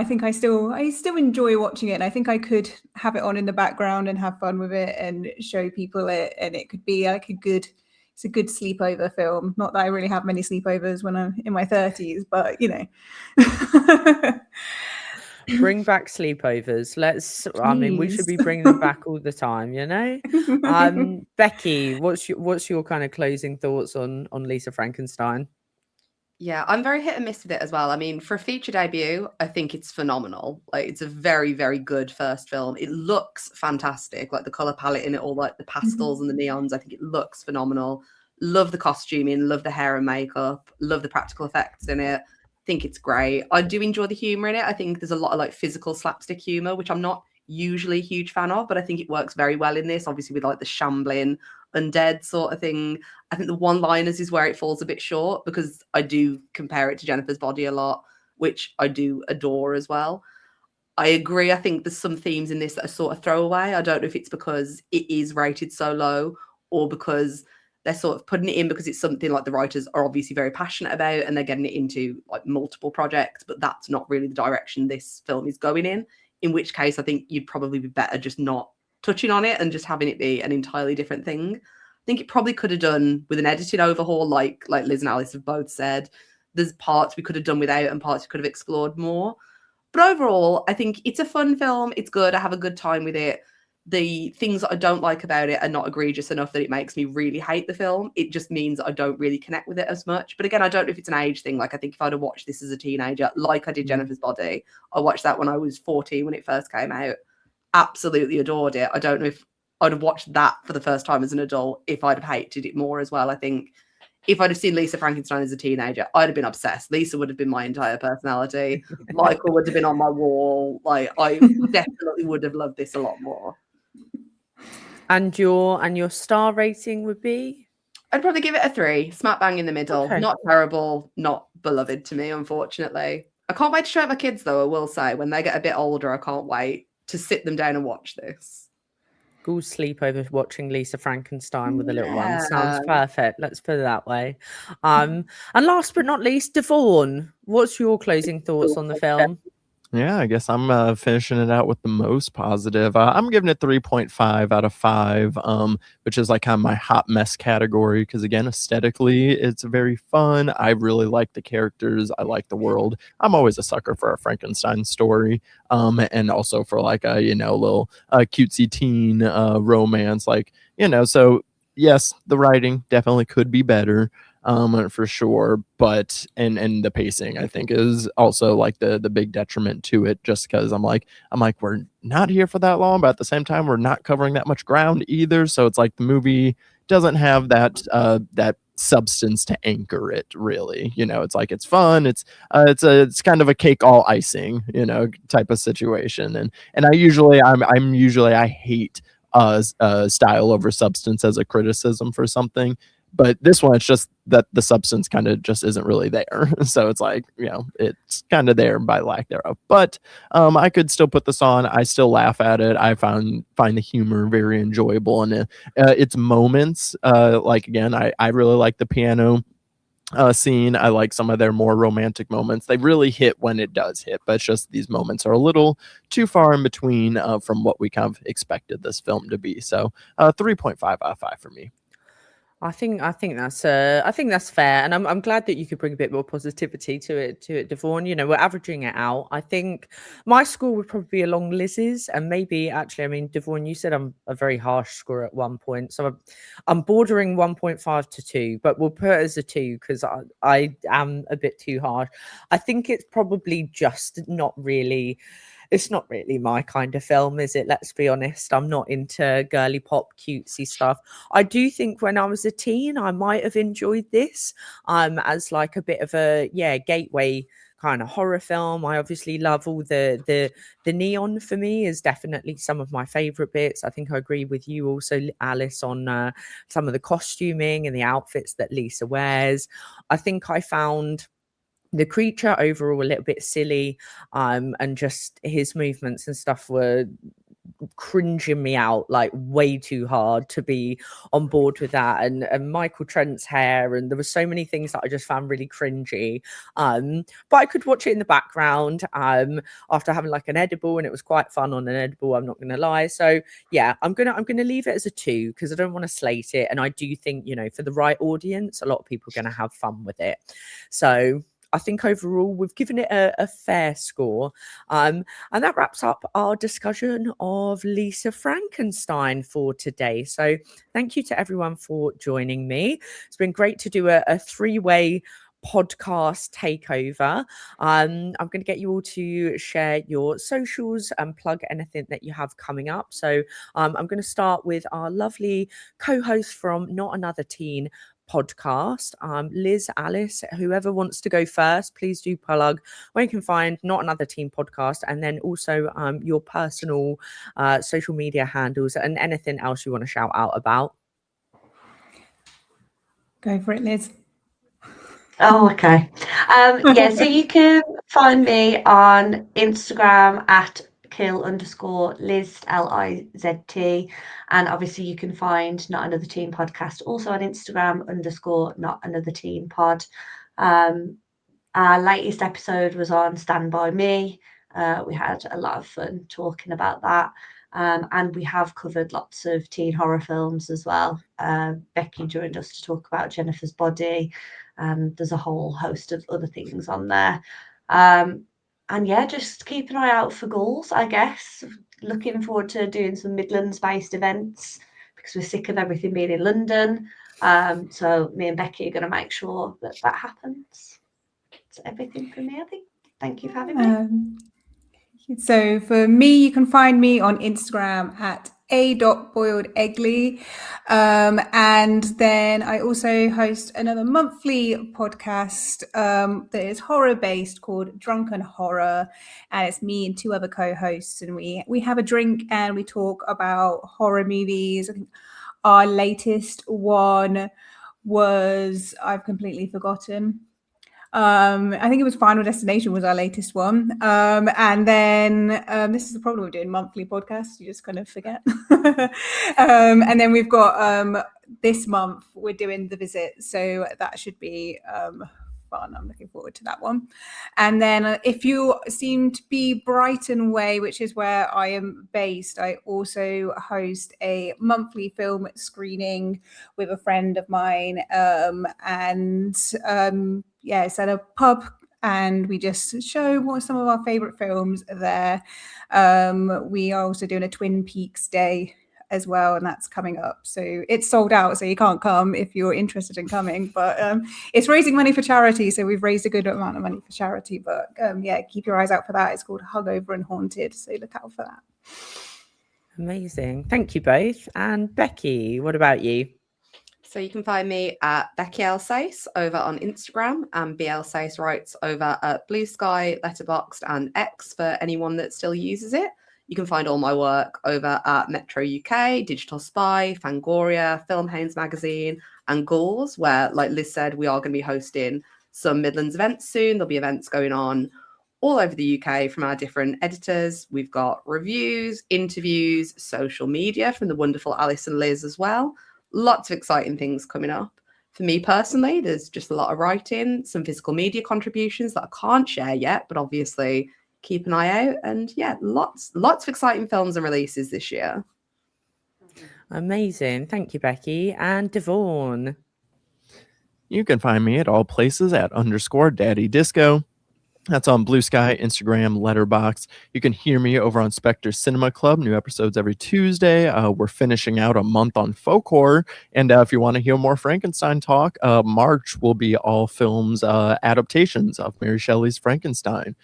think I still enjoy watching it, and I think I could have it on in the background and have fun with it and show people it, and it could be like it's a good sleepover film. Not that I really have many sleepovers when I'm in my 30s, but you know. Bring back sleepovers. I mean, we should be Please. bringing them back all the time, you know. Becky, what's your kind of closing thoughts on Lisa Frankenstein? Yeah, I'm very hit and miss with it as well. I mean, for a feature debut, I think it's phenomenal. Like, it's a very, very good first film. It looks fantastic, like the color palette in it, all like the pastels and the neons. I think it looks phenomenal. Love the costuming, love the hair and makeup, love the practical effects in it. Think it's great. I do enjoy the humor in it. I think there's a lot of like physical slapstick humor, which I'm not usually a huge fan of, but I think it works very well in this, obviously with like the shambling undead sort of thing. I think the one-liners is where it falls a bit short because I do compare it to Jennifer's Body a lot, which I do adore as well. I agree. I think there's some themes in this that are sort of throwaway. I don't know if it's because it is rated so low or because they're sort of putting it in because it's something like the writers are obviously very passionate about and they're getting it into like multiple projects, but that's not really the direction this film is going in which case I think you'd probably be better just not touching on it and just having it be an entirely different thing. I think it probably could have done with an editing overhaul, like Liz and Alice have both said. There's parts we could have done without and parts we could have explored more. But overall, I think it's a fun film. It's good. I have a good time with it. The things that I don't like about it are not egregious enough that it makes me really hate the film. It just means I don't really connect with it as much. But again, I don't know if it's an age thing. Like, I think if I'd have watched this as a teenager, like I did Jennifer's Body, I watched that when I was 14 when it first came out. Absolutely adored it. I don't know if I'd have watched that for the first time as an adult if I'd have hated it more as well. I think if I'd have seen Lisa Frankenstein as a teenager, I'd have been obsessed. Lisa would have been my entire personality. Michael would have been on my wall. Like, I definitely would have loved this a lot more. And your star rating would be? I'd probably give it a 3, smack bang in the middle. Okay. Not terrible, not beloved to me, unfortunately. I can't wait to show it my kids, though, I will say. When they get a bit older, I can't wait to sit them down and watch this. Ghouls sleepover watching Lisa Frankenstein with a little one. Sounds perfect. Let's put it that way. And last but not least, Devon, what's your closing thoughts on the film? Yeah, I guess I'm finishing it out with the most positive. I'm giving it 3.5 out of 5, which is like kind of my hot mess category because, again, aesthetically, it's very fun. I really like the characters. I like the world. I'm always a sucker for a Frankenstein story, and also for like a, little cutesy teen romance. Like, so yes, the writing definitely could be better. for sure. But and the pacing, I think, is also like the big detriment to it, just because I'm like we're not here for that long, but at the same time we're not covering that much ground either. So it's like the movie doesn't have that substance to anchor it, really. It's like it's fun, it's kind of a cake all icing, type of situation. And I hate style over substance as a criticism for something. But this one, it's just that the substance kind of just isn't really there. So it's like, it's kind of there by lack thereof. But I could still put this on. I still laugh at it. I find the humor very enjoyable. And its moments, like, again, I really like the piano scene. I like some of their more romantic moments. They really hit when it does hit. But it's just these moments are a little too far in between from what we kind of expected this film to be. So 3.5 out of 5 for me. I think that's fair, and I'm glad that you could bring a bit more positivity to it, Devon. We're averaging it out. I think my score would probably be along Liz's, and maybe actually, I mean, Devon, you said I'm a very harsh score at one point, so I'm bordering 1.5 to 2, but we'll put it as a 2 because I am a bit too harsh. I think it's probably just not really. It's not really my kind of film, is it? Let's be honest. I'm not into girly pop, cutesy stuff. I do think when I was a teen, I might have enjoyed this as like a bit of a gateway kind of horror film. I obviously love all the neon. For me is definitely some of my favorite bits. I think I agree with you also, Alice, on some of the costuming and the outfits that Lisa wears. I think I found the creature overall a little bit silly, and just his movements and stuff were cringing me out like way too hard to be on board with that, and Michael Trent's hair, and there were so many things that I just found really cringy, but I could watch it in the background after having like an edible, and it was quite fun on an edible, I'm not gonna lie. So yeah, I'm gonna leave it as a 2 because I don't want to slate it, and I do think for the right audience a lot of people are going to have fun with it. So I think overall we've given it a fair score. And that wraps up our discussion of Lisa Frankenstein for today. So thank you to everyone for joining me. It's been great to do a three-way podcast takeover. I'm going to get you all to share your socials and plug anything that you have coming up. So I'm going to start with our lovely co-host from Not Another Teen podcast, Liz, Alice, whoever wants to go first, please do plug where you can find Not Another Teen podcast, and then also your personal social media handles and anything else you want to shout out about. Go for it, Liz. Oh, okay. So you can find me on Instagram at kill_Liz, LIZT, and obviously you can find Not Another Teen podcast also on Instagram _Not Another Teen pod. Our latest episode was on Stand By Me. We had a lot of fun talking about that. And we have covered lots of teen horror films as well. Becky joined us to talk about Jennifer's Body. There's a whole host of other things on there. And yeah, just keep an eye out for Ghouls, I guess. Looking forward to doing some Midlands-based events because we're sick of everything being in London. So me and Becky are going to make sure that happens. That's everything from me, I think. Thank you for having me. So for me, you can find me on Instagram at a.boiledeggly. And then I also host another monthly podcast that is horror-based called Drunken Horror. And it's me and 2 other co-hosts. And we have a drink and we talk about horror movies. I think our latest one was, I've completely forgotten. I think it was Final Destination was our latest one. And then this is the problem with doing monthly podcasts. You just kind of forget. And then we've got this month we're doing The Visit. So that should be fun. I'm looking forward to that one. And then if you seem to be Brighton way, which is where I am based, I also host a monthly film screening with a friend of mine. It's at a pub, and we just show what some of our favorite films there. We are also doing a Twin Peaks day as well, and that's coming up. So it's sold out, so you can't come if you're interested in coming. But it's raising money for charity, so we've raised a good amount of money for charity. But yeah, keep your eyes out for that. It's called Hungover and Haunted, so look out for that. Amazing. Thank you both. And Becky, what about you? So you can find me at Becky Elsace over on Instagram and BLSace Writes over at Blue Sky, Letterboxd and X for anyone that still uses it. You can find all my work over at Metro UK, Digital Spy, Fangoria, Film Hanes Magazine and Ghouls, where, like Liz said, we are going to be hosting some Midlands events soon. There'll be events going on all over the UK from our different editors. We've got reviews, interviews, social media from the wonderful Alice and Liz as well. Lots of exciting things coming up. For me personally, there's just a lot of writing, some physical media contributions that I can't share yet, but obviously keep an eye out. And yeah, lots of exciting films and releases this year. Amazing. Thank you, Becky. And Devon. You can find me at all places at _Daddy Disco. That's on Blue Sky, Instagram, Letterboxd. You can hear me over on Spectre Cinema Club. New episodes every Tuesday. We're finishing out a month on folk horror. And if you want to hear more Frankenstein talk, March will be all films adaptations of Mary Shelley's Frankenstein.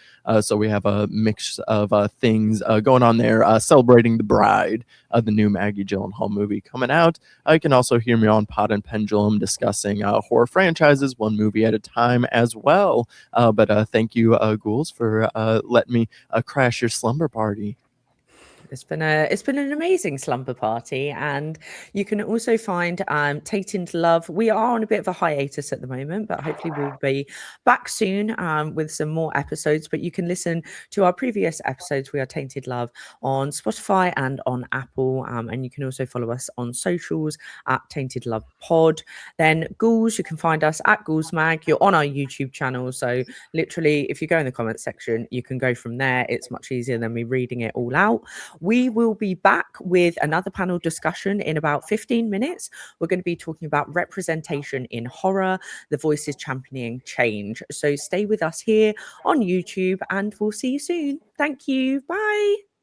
So we have a mix of things going on there, celebrating The Bride, the new Maggie Gyllenhaal movie coming out. You can also hear me on Pod and Pendulum discussing horror franchises, one movie at a time as well. But thank you, Ghouls, for letting me crash your slumber party. It's been an amazing slumber party, and you can also find Tainted Love. We are on a bit of a hiatus at the moment, but hopefully we'll be back soon with some more episodes. But you can listen to our previous episodes. We are Tainted Love on Spotify and on Apple, and you can also follow us on socials at Tainted Love Pod. Then Ghouls, you can find us at Ghouls Mag. You're on our YouTube channel, so literally, if you go in the comments section, you can go from there. It's much easier than me reading it all out. We will be back with another panel discussion in about 15 minutes. We're going to be talking about representation in horror, the voices championing change. So stay with us here on YouTube, and we'll see you soon. Thank you. Bye.